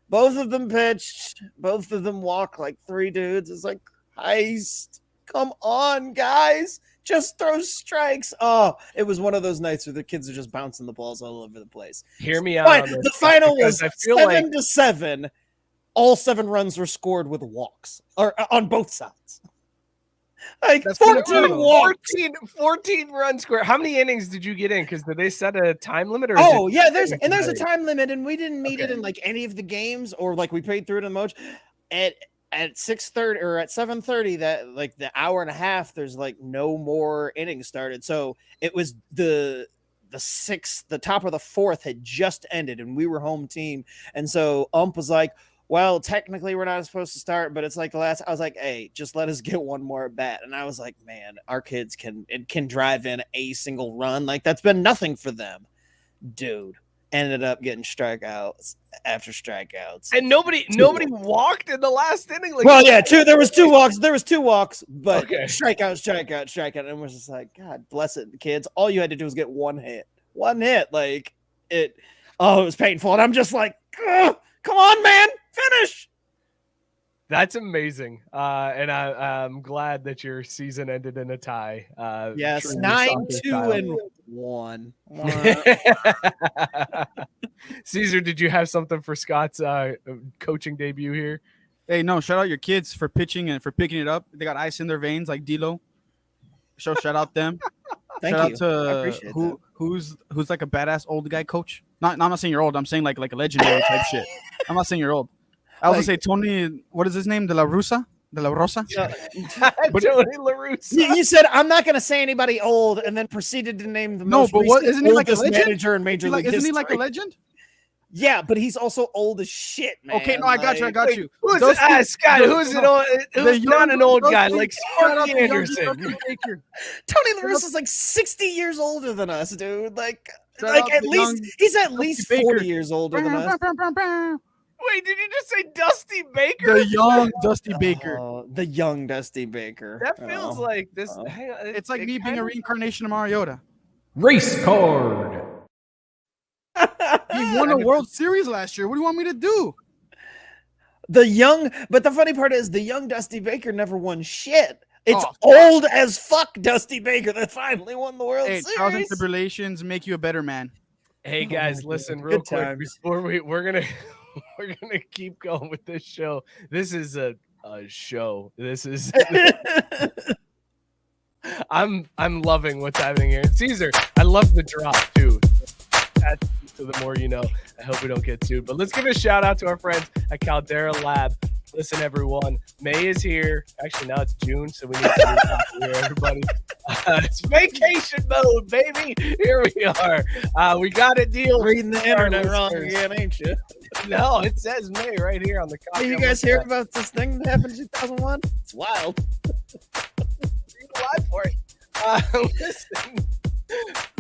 [SPEAKER 8] Both of them pitched. Both of them walked like 3 dudes. It's like, Christ, come on, guys. Just throw strikes. Oh, it was one of those nights where the kids are just bouncing the balls all over the place.
[SPEAKER 7] Hear me out.
[SPEAKER 8] But
[SPEAKER 7] on this,
[SPEAKER 8] the final was
[SPEAKER 7] I feel
[SPEAKER 8] 7-7. All 7 runs were scored with walks, or on both sides. Like
[SPEAKER 3] That's
[SPEAKER 8] 14 walks.
[SPEAKER 7] 14 runs square. How many innings did you get in? Because did they set a time limit? Or
[SPEAKER 8] There's a time limit, and we didn't meet it in like any of the games, or like we played through it in the most. At 6:30 or at 7:30, that like the hour and a half, there's like no more innings started. So it was the top of the 4th had just ended, and we were home team, and so was like, well, technically we're not supposed to start, but it's like the last. I was like, hey, just let us get one more at bat. And I was like, man, our kids can drive in a single run. Like that's been nothing for them. Dude, ended up getting strikeouts after strikeouts.
[SPEAKER 7] And nobody walked in the last inning. Like,
[SPEAKER 8] well, yeah, there was 2 walks. There was 2 walks, but strikeout. And it was just like, God bless it, kids. All you had to do was get one hit. Like it was painful. And I'm just like, ugh, come on, man. Finish.
[SPEAKER 7] That's amazing. And I'm glad that your season ended in a tie.
[SPEAKER 8] Yes, 9-2-1.
[SPEAKER 7] Cesar, did you have something for Scott's coaching debut here?
[SPEAKER 3] Hey, no, shout out your kids for pitching and for picking it up. They got ice in their veins like D-Lo. Shout out them.
[SPEAKER 8] Thank
[SPEAKER 3] shout
[SPEAKER 8] you.
[SPEAKER 3] out to
[SPEAKER 8] I appreciate that.
[SPEAKER 3] who's like a badass old guy coach. I'm not saying you're old. I'm saying like a legendary type shit. I'm not saying you're old. I was gonna say Tony. What is his name? De La Rosa.
[SPEAKER 7] Tony La Russa.
[SPEAKER 8] You said I'm not going to say anybody old, and then proceeded to name the most
[SPEAKER 3] isn't he like a legend?
[SPEAKER 8] manager in Major League
[SPEAKER 3] Isn't
[SPEAKER 8] history.
[SPEAKER 3] he like a legend?
[SPEAKER 8] Yeah, but he's also old as shit, man.
[SPEAKER 3] Okay, no, I got you.
[SPEAKER 7] Who's it? Scott, who's an old? Who's not an old guy like Sparky Anderson?
[SPEAKER 8] Tony La Russa is like 60 years older than us, dude. Like he's at least 40 years older than us.
[SPEAKER 7] Wait, did you just say Dusty Baker?
[SPEAKER 3] The young Dusty Baker.
[SPEAKER 8] The young Dusty Baker.
[SPEAKER 7] That feels like this. Hang on,
[SPEAKER 3] It's like me being a reincarnation of Mariota.
[SPEAKER 1] Race card.
[SPEAKER 3] He won a World Series last year. What do you want me to do?
[SPEAKER 8] But the funny part is the young Dusty Baker never won shit. It's old as fuck Dusty Baker that finally won the World Series.
[SPEAKER 3] Trials and tribulations make you a better man.
[SPEAKER 7] Hey guys, listen real quick before we're gonna keep going with this show. This is a show. This is I'm loving what's happening here. Cesar, I love the drop too. So the more you know. I hope we don't get sued. But let's give a shout out to our friends at Caldera Lab. Listen, everyone, May is here. Actually, now it's June, so we need to be here, everybody. It's vacation mode, baby. Here we are. We got a deal.
[SPEAKER 8] Reading the internet wrong again, ain't you?
[SPEAKER 7] No, it says May right here on the copy.
[SPEAKER 8] Hey, you guys hear about this thing that happened in 2001? It's wild.
[SPEAKER 7] Live for it. Listen.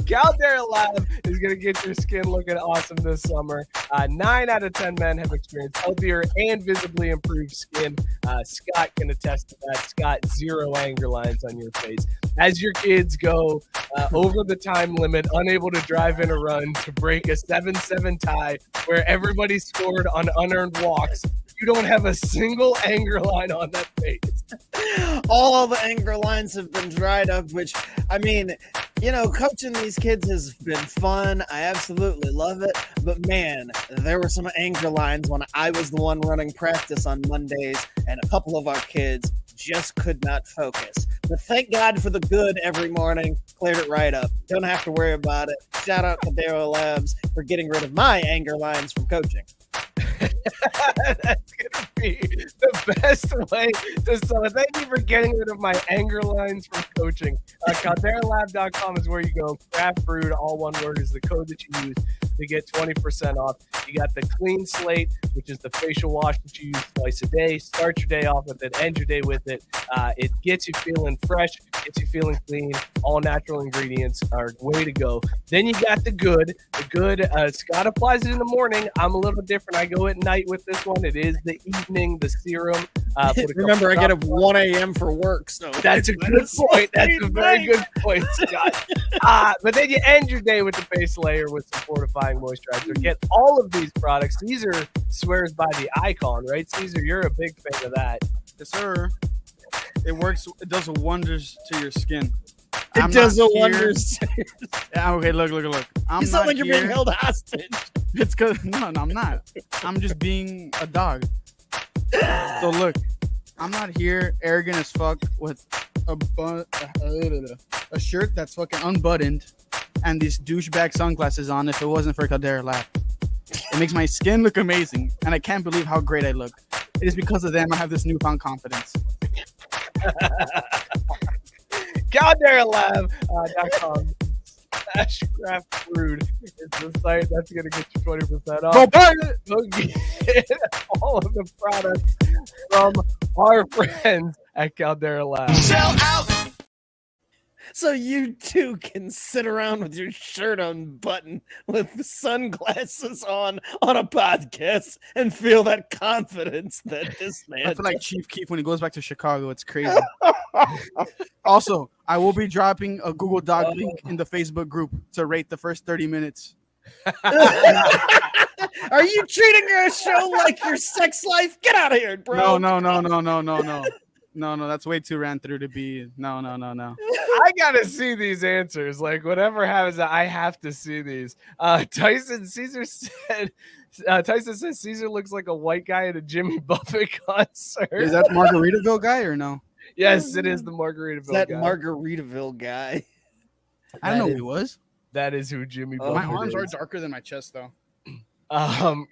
[SPEAKER 7] Caldera Lab is going to get your skin looking awesome this summer. 9 out of 10 men have experienced healthier and visibly improved skin. Scott can attest to that. Scott, 0 anger lines on your face. As your kids go over the time limit, unable to drive in a run to break a 7-7 tie where everybody scored on unearned walks, you don't have a single anger line on that face.
[SPEAKER 8] All the anger lines have been dried up, which, I mean, you know, coaching these kids has been fun. I absolutely love it. But, man, there were some anger lines when I was the one running practice on Mondays, and a couple of our kids just could not focus. But thank God for the good every morning. Cleared it right up. Don't have to worry about it. Shout out to Caldera Labs for getting rid of my anger lines from coaching.
[SPEAKER 7] That's gonna be the best way to sell it. Thank you for getting rid of my anger lines from coaching. CalderaLab.com is where you go. Craft Brewed, all one word, is the code that you use to get 20% off. You got the Clean Slate, which is the facial wash that you use twice a day. Start your day off with it, end your day with it. It gets you feeling fresh, gets you feeling clean. All natural ingredients are way to go. Then you got the good. The good, Scott applies it in the morning. I'm a little different. I go at night with this one. It is the evening, the serum.
[SPEAKER 8] Remember, I get up 1 a.m. for work, so
[SPEAKER 7] that's a good point. That's a very good point, Scott. But then you end your day with the base layer with some fortifying moisturizer. Get all of these products. Cesar swears by the icon, right? Cesar, you're a big fan of that.
[SPEAKER 3] Yes, sir. It works. It does wonders to your skin.
[SPEAKER 8] It does wonders.
[SPEAKER 3] Yeah, okay, look. I'm
[SPEAKER 8] You sound
[SPEAKER 3] not
[SPEAKER 8] like you're
[SPEAKER 3] here.
[SPEAKER 8] being held hostage.
[SPEAKER 3] It's because no, I'm not. I'm just being a dog. So look, I'm not here arrogant as fuck with a shirt that's fucking unbuttoned and these douchebag sunglasses on. If it wasn't for Caldera Lab, it makes my skin look amazing, and I can't believe how great I look. It is because of them I have this newfound confidence.
[SPEAKER 7] CalderaLab.com /craft brewed is the site that's going to get you 20% off.
[SPEAKER 3] Go buy it.
[SPEAKER 7] Go get all of the products from our friends at Caldera Lab.
[SPEAKER 8] Sell out. So you too can sit around with your shirt unbuttoned with sunglasses on a podcast and feel that confidence that this man.
[SPEAKER 3] I feel like Chief Keef when he goes back to Chicago. It's crazy. Also, I will be dropping a Google Doc link in the Facebook group to rate the first 30 minutes.
[SPEAKER 8] Are you treating your show like your sex life? Get out of here, bro.
[SPEAKER 3] No, that's way too ran through to be. No.
[SPEAKER 7] I gotta see these answers. Like whatever happens, I have to see these. Cesar said Cesar looks like a white guy at a Jimmy Buffett concert.
[SPEAKER 3] Is that Margaritaville guy or no?
[SPEAKER 7] Yes, it is the Margaritaville
[SPEAKER 8] that
[SPEAKER 7] guy.
[SPEAKER 8] Margaritaville guy.
[SPEAKER 3] I don't know who he was.
[SPEAKER 7] That is who Jimmy Buffett
[SPEAKER 3] My arms
[SPEAKER 7] is.
[SPEAKER 3] are darker than my chest, though.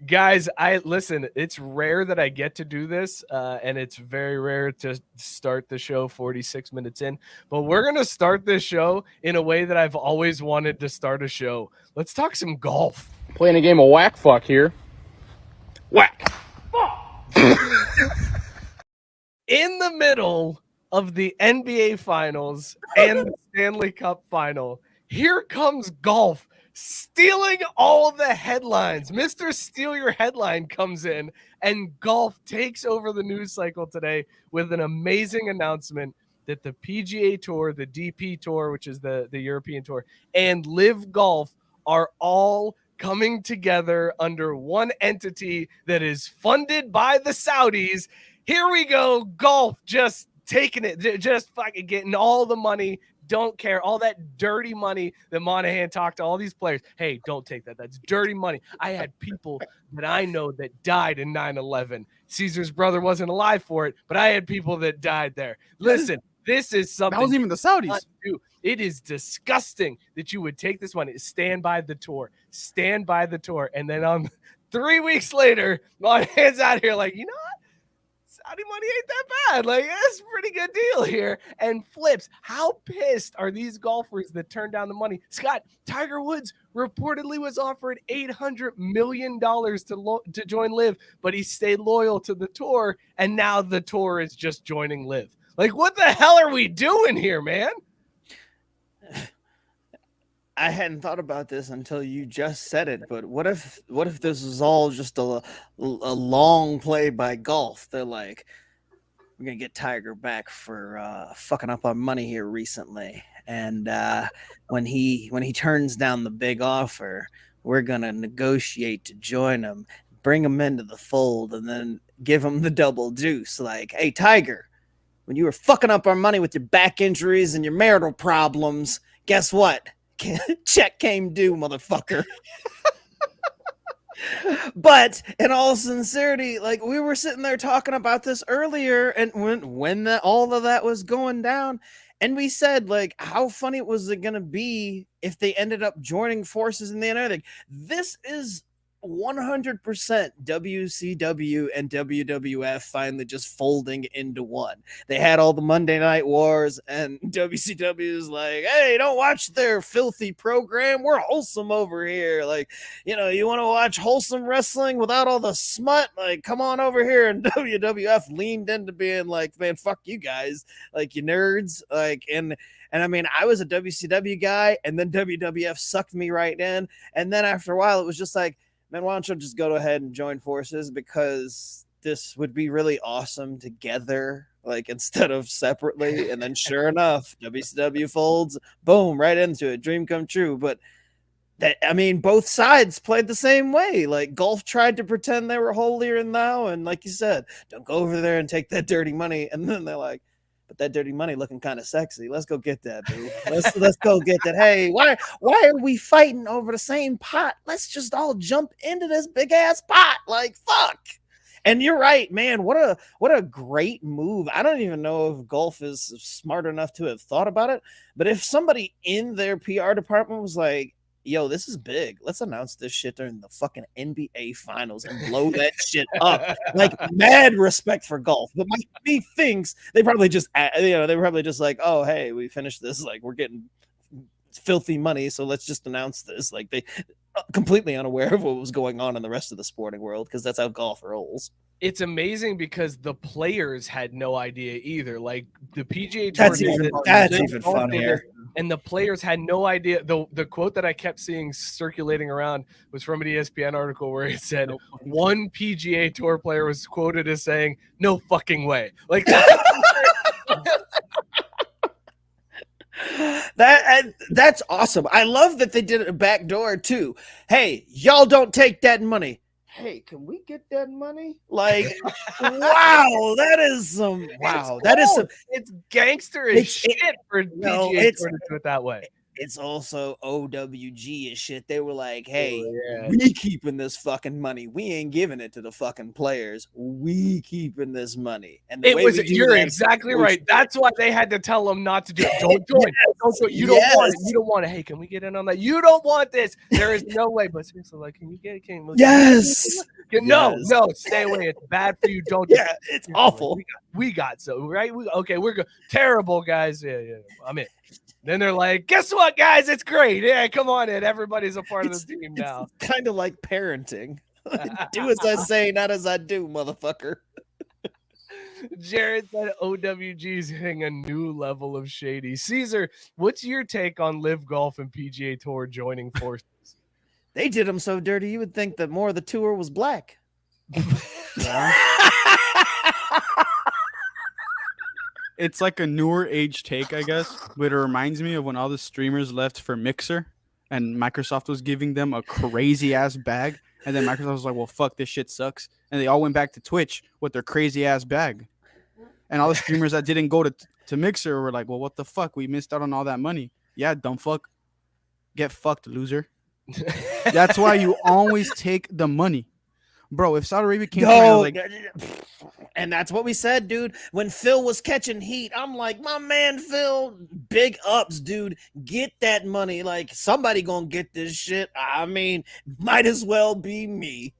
[SPEAKER 7] Guys, listen, it's rare that I get to do this, and it's very rare to start the show 46 minutes in, but we're going to start this show in a way that I've always wanted to start a show. Let's talk some golf.
[SPEAKER 10] Playing a game of whack fuck here. Whack.
[SPEAKER 7] In the middle of the NBA Finals and the Stanley Cup Final, here comes golf stealing all the headlines. Mr. Steal Your Headline comes in, and golf takes over the news cycle today with an amazing announcement that the PGA Tour, the DP Tour, which is the European Tour, and Live Golf are all coming together under one entity that is funded by the Saudis. Here we go. Golf just taking it, just fucking getting all the money. Don't care. All that dirty money that Monahan talked to all these players. Hey, don't take that. That's dirty money. I had people that I know that died in 9/11. Caesar's brother wasn't alive for it, but I had people that died there. Listen, this is something.
[SPEAKER 3] That wasn't even the Saudis.
[SPEAKER 7] It is disgusting that you would take this money. Stand by the tour. Stand by the tour. And then 3 weeks later, Monahan's out here like, you know what? Saudi money ain't that bad. Like, that's a pretty good deal here. And flips. How pissed are these golfers that turned down the money? Scott, Tiger Woods reportedly was offered $800 million to join Live, but he stayed loyal to the tour, and now the tour is just joining Live. Like, what the hell are we doing here, man?
[SPEAKER 8] I hadn't thought about this until you just said it, but what if this was all just a long play by golf? They're like, we're gonna get Tiger back for fucking up our money here recently, and when he turns down the big offer, we're gonna negotiate to join him, bring him into the fold, and then give him the double deuce. Like, hey, Tiger, when you were fucking up our money with your back injuries and your marital problems, guess what? Check came due, motherfucker. But in all sincerity, like, we were sitting there talking about this earlier, and when all of that was going down, and we said, like, how funny was it gonna be if they ended up joining forces in the end? This is 100% WCW and WWF finally just folding into one. They had all the Monday Night Wars, and WCW is like, hey, don't watch their filthy program. We're wholesome over here. Like, you know, you want to watch wholesome wrestling without all the smut? Like, come on over here. And WWF leaned into being like, man, fuck you guys. Like, you nerds. Like, and I mean, I was a WCW guy, and then WWF sucked me right in. And then after a while, it was just like, man, why don't you just go ahead and join forces, because this would be really awesome together, like instead of separately. And then sure enough, WCW folds, boom, right into it. Dream come true. But that, I mean, both sides played the same way. Like Golf tried to pretend they were holier than thou. And like you said, don't go over there and take that dirty money. And then they're like, but that dirty money looking kind of sexy. Let's go get that, dude. Let's go get that. Hey, why are we fighting over the same pot? Let's just all jump into this big ass pot. Like, fuck. And you're right, man. What a great move. I don't even know if Golf is smart enough to have thought about it, but if somebody in their PR department was like, yo, this is big. Let's announce this shit during the fucking NBA finals and blow that shit up. Like, mad respect for Golf. But my me thinks they probably just, they were probably just like, oh, hey, we finished this. Like, we're getting filthy money, so let's just announce this. Like, they completely unaware of what was going on in the rest of the sporting world, because that's how Golf rolls.
[SPEAKER 7] It's amazing because the players had no idea either. Like the PGA Tour,
[SPEAKER 8] that's even funnier.
[SPEAKER 7] And the players had no idea. The quote that I kept seeing circulating around was from an ESPN article where it said one PGA Tour player was quoted as saying, "No fucking way." Like
[SPEAKER 8] that's awesome. I love that they did it backdoor too. Hey, y'all don't take that money. Hey, can we get that money? Like, wow, that is some wow. That is some.
[SPEAKER 7] It's gangster as shit for PGA Tour to do it that way.
[SPEAKER 8] It's also OWG as shit. They were like, hey, we keeping this fucking money. We ain't giving it to the fucking players. We keeping this money. And the
[SPEAKER 7] you're exactly right. That's why they had to tell them not to do it. Don't do it. Don't do it. You don't want it. You don't want it. Hey, can we get in on that? You don't want this. There is no way. But seriously, like, can you get it? No, stay away. It's bad for you. Don't do it.
[SPEAKER 8] It's awful.
[SPEAKER 7] We got so right. We're good. Terrible guys. Yeah. I'm in. Then they're like, guess what, guys? It's great. Yeah, come on in. Everybody's a part of the team now.
[SPEAKER 8] It's kind of like parenting. Do as I say, not as I do, motherfucker.
[SPEAKER 7] Jared said OWG's hitting a new level of shady. Cesar, what's your take on Live Golf and PGA Tour joining forces?
[SPEAKER 8] They did them so dirty, you would think that more of the tour was black.
[SPEAKER 3] It's like a newer age take, I guess, but it reminds me of when all the streamers left for Mixer and Microsoft was giving them a crazy ass bag. And then Microsoft was like, well, fuck, this shit sucks. And they all went back to Twitch with their crazy ass bag. And all the streamers that didn't go to Mixer were like, well, what the fuck? We missed out on all that money. Yeah, dumb fuck. Get fucked, loser. That's why you always take the money. Bro, if Saudi Arabia came
[SPEAKER 8] and that's what we said, dude. When Phil was catching heat, I'm like, my man Phil, big ups, dude. Get that money. Like, somebody gonna get this shit. I mean, might as well be me.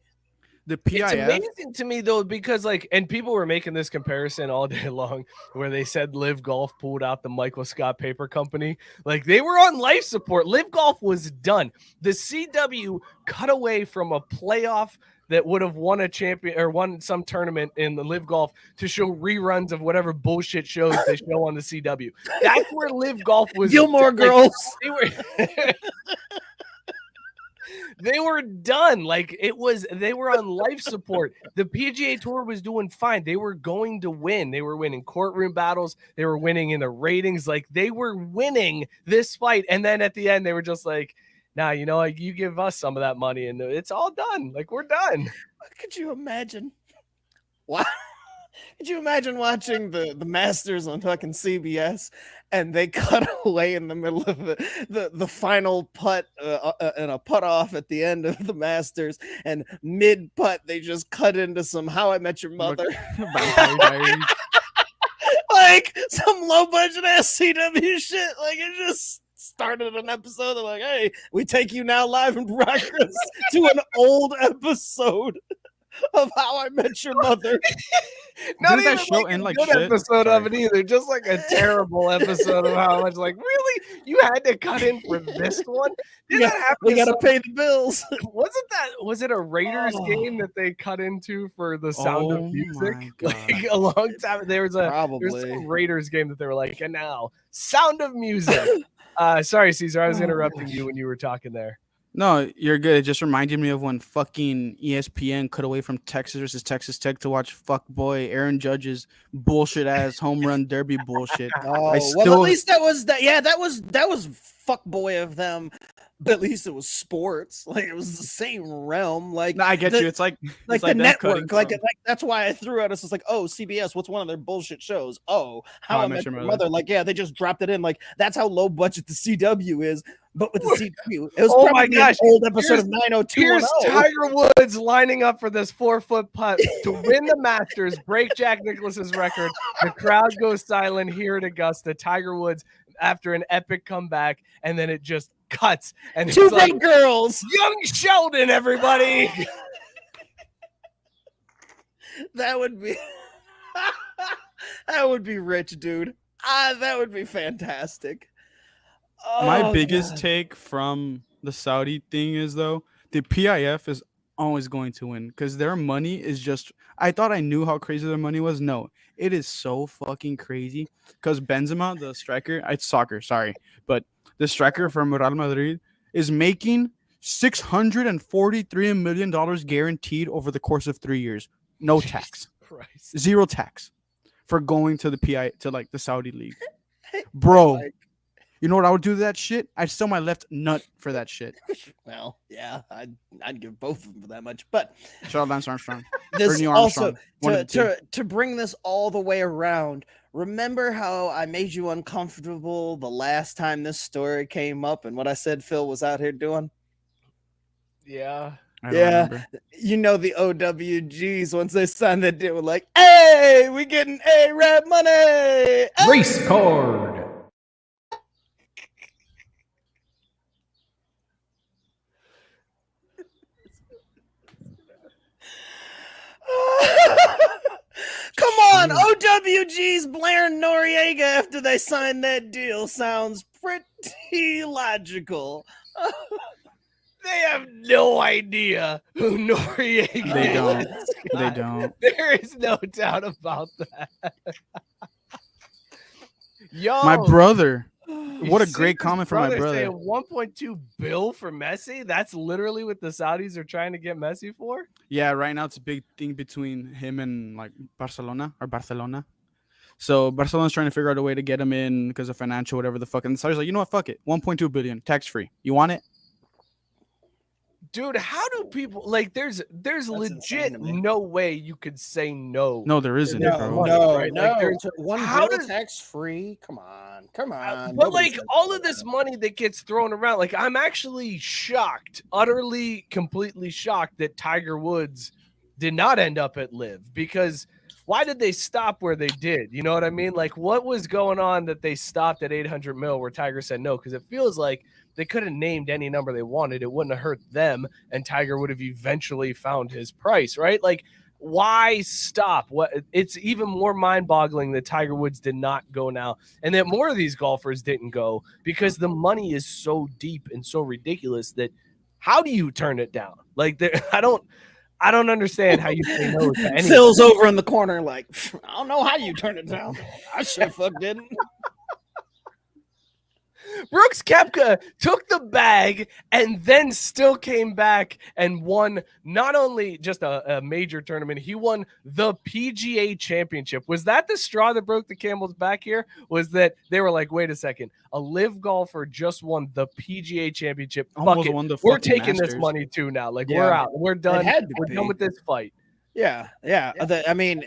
[SPEAKER 3] The PIF.
[SPEAKER 7] It's amazing to me though, because and people were making this comparison all day long, where they said Live Golf pulled out the Michael Scott Paper Company. Like, they were on life support. Live Golf was done. The CW cut away from a playoff that would have won a champion or won some tournament in the Live Golf to show reruns of whatever bullshit shows they show on the CW. That's where Live Golf was.
[SPEAKER 8] Gilmore Girls.
[SPEAKER 7] They were done. Like, they were on life support. The PGA Tour was doing fine. They were going to win. They were winning courtroom battles. They were winning in the ratings. Like, they were winning this fight. And then at the end, they were just like, nah, you give us some of that money and it's all done. Like, we're done.
[SPEAKER 8] Could you imagine? What? Could you imagine watching the Masters on fucking CBS and they cut away in the middle of the final putt and a putt off at the end of the Masters, and mid putt they just cut into some How I Met Your Mother, like some low budget ass CW shit. Like, it's just started an episode. They're like, hey, we take you now live in progress to an old episode of How I Met Your Mother.
[SPEAKER 7] Not
[SPEAKER 3] Didn't that
[SPEAKER 7] even
[SPEAKER 3] show
[SPEAKER 7] like
[SPEAKER 3] end
[SPEAKER 7] a
[SPEAKER 3] like
[SPEAKER 7] good
[SPEAKER 3] shit?
[SPEAKER 7] episode of
[SPEAKER 3] Sorry.
[SPEAKER 7] it either. Just like a terrible episode of How Much. Like, really? You had to cut in for this one? Did that happen?
[SPEAKER 8] We
[SPEAKER 7] to
[SPEAKER 8] got to
[SPEAKER 7] some-
[SPEAKER 8] pay the bills.
[SPEAKER 7] Was it a Raiders game that they cut into for the Sound
[SPEAKER 3] Oh
[SPEAKER 7] of Music?
[SPEAKER 3] my
[SPEAKER 7] Like
[SPEAKER 3] God.
[SPEAKER 7] a long time. There was
[SPEAKER 8] Probably.
[SPEAKER 7] some Raiders game that they were like, and now Sound of Music. Sorry, Cesar, I was interrupting you when you were talking there.
[SPEAKER 3] No, you're good. It just reminded me of when fucking ESPN cut away from Texas versus Texas Tech to watch fuckboy Aaron Judge's bullshit ass home run derby bullshit.
[SPEAKER 8] Oh,
[SPEAKER 3] I
[SPEAKER 8] well,
[SPEAKER 3] still-
[SPEAKER 8] at least that was that. Yeah, that was fuckboy of them. But at least it was sports. Like it was the same realm. Like
[SPEAKER 3] No, I get
[SPEAKER 8] the-
[SPEAKER 3] you. It's like
[SPEAKER 8] like
[SPEAKER 3] it's
[SPEAKER 8] the
[SPEAKER 3] them
[SPEAKER 8] network.
[SPEAKER 3] cutting
[SPEAKER 8] Like
[SPEAKER 3] from-
[SPEAKER 8] that's why I threw out. It's just like, oh, CBS. What's one of their bullshit shows? Oh, How I Met Your Mother.
[SPEAKER 3] Mother.
[SPEAKER 8] Like, yeah, they just dropped it in. Like that's how low budget the CW is. But with the CW, it was
[SPEAKER 7] Oh my
[SPEAKER 8] probably
[SPEAKER 7] gosh.
[SPEAKER 8] an old episode
[SPEAKER 7] Here's-
[SPEAKER 8] of 90210.
[SPEAKER 7] Here's Tiger Woods lining up for this 4-foot putt to win the Masters, break Jack Nicklaus's record. The crowd goes silent here at Augusta. Tiger Woods after an epic comeback, and then it just cuts. And
[SPEAKER 8] Two
[SPEAKER 7] it's like,
[SPEAKER 8] big girls.
[SPEAKER 7] Young Sheldon, everybody.
[SPEAKER 8] That would be that would be rich, dude. That would be fantastic.
[SPEAKER 3] My
[SPEAKER 8] Oh,
[SPEAKER 3] biggest
[SPEAKER 8] God.
[SPEAKER 3] take from the Saudi thing is though the PIF is always going to win because their money is just. I thought I knew how crazy their money was. No, it is so fucking crazy because Benzema, the striker, it's soccer, sorry, but the striker from Real Madrid is making $643 million guaranteed over the course of 3 years. No tax,
[SPEAKER 7] Christ.
[SPEAKER 3] zero tax for going to the PI to like the Saudi league, bro.
[SPEAKER 8] Like,
[SPEAKER 3] You know what I would do to that shit? I'd sell my left nut for that shit.
[SPEAKER 8] well, yeah, I'd give both of them for that much. But
[SPEAKER 3] Shout out Lance Armstrong.
[SPEAKER 8] this
[SPEAKER 3] Neil
[SPEAKER 8] also
[SPEAKER 3] Armstrong, one of the two.
[SPEAKER 8] to bring this all the way around. Remember how I made you uncomfortable the last time this story came up and what I said Phil was out here doing?
[SPEAKER 7] Yeah.
[SPEAKER 3] I don't
[SPEAKER 8] Yeah.
[SPEAKER 3] remember.
[SPEAKER 8] You know the OWGs once they signed that deal were like, hey, we getting A-Rap money. Hey!
[SPEAKER 1] Race card.
[SPEAKER 8] Come on, OWG's Blair and Noriega after they signed that deal sounds pretty logical.
[SPEAKER 7] They have no idea who Noriega
[SPEAKER 3] They don't.
[SPEAKER 7] is.
[SPEAKER 3] They don't.
[SPEAKER 7] There is no doubt about that. Yo,
[SPEAKER 3] My brother. What a
[SPEAKER 7] you see
[SPEAKER 3] great
[SPEAKER 7] this
[SPEAKER 3] comment from my brother.
[SPEAKER 7] saying 1.2 bill for Messi. That's literally what the Saudis are trying to get Messi for.
[SPEAKER 3] Yeah, right now it's a big thing between him and like Barcelona. So Barcelona's trying to figure out a way to get him in because of financial, whatever the fuck. And the Saudis like, you know what? Fuck it. 1.2 billion, tax free. You want it?
[SPEAKER 7] Dude, how do people like? There's legit
[SPEAKER 8] insane to me.
[SPEAKER 7] no way you could say no.
[SPEAKER 3] No, there isn't,
[SPEAKER 8] No,
[SPEAKER 3] bro.
[SPEAKER 8] no,
[SPEAKER 7] right?
[SPEAKER 8] no.
[SPEAKER 7] Like, there's-
[SPEAKER 8] One
[SPEAKER 7] how
[SPEAKER 8] bill
[SPEAKER 7] does-
[SPEAKER 8] tax free. Come on.
[SPEAKER 7] But like all of this money that gets thrown around, like I'm actually shocked, utterly, completely shocked that Tiger Woods did not end up at Live because why did they stop where they did? You know what I mean? Like what was going on that they stopped at 800 mil where Tiger said no? Because it feels like they could have named any number they wanted. It wouldn't have hurt them, and Tiger would have eventually found his price, right? Like, why stop? What? It's even more mind-boggling that Tiger Woods did not go now, and that more of these golfers didn't go because the money is so deep and so ridiculous that how do you turn it down? Like, I don't understand how you say no to anything.
[SPEAKER 8] Phil's over in the corner, like, I don't know how you turn it down. I sure fuck didn't.
[SPEAKER 7] Brooks Koepka took the bag and then still came back and won not only just a major tournament, he won the PGA Championship. Was that the straw that broke the camel's back here? Was that they were like, wait a second, a live golfer just won the PGA Championship.
[SPEAKER 3] Almost
[SPEAKER 7] Fuck it.
[SPEAKER 3] won the
[SPEAKER 7] We're
[SPEAKER 3] fucking
[SPEAKER 7] taking this
[SPEAKER 3] Masters.
[SPEAKER 7] money too now. Like,
[SPEAKER 8] Yeah.
[SPEAKER 7] we're out. We're done.
[SPEAKER 8] had to
[SPEAKER 7] We're
[SPEAKER 8] be.
[SPEAKER 7] done with this fight.
[SPEAKER 8] Yeah. I mean,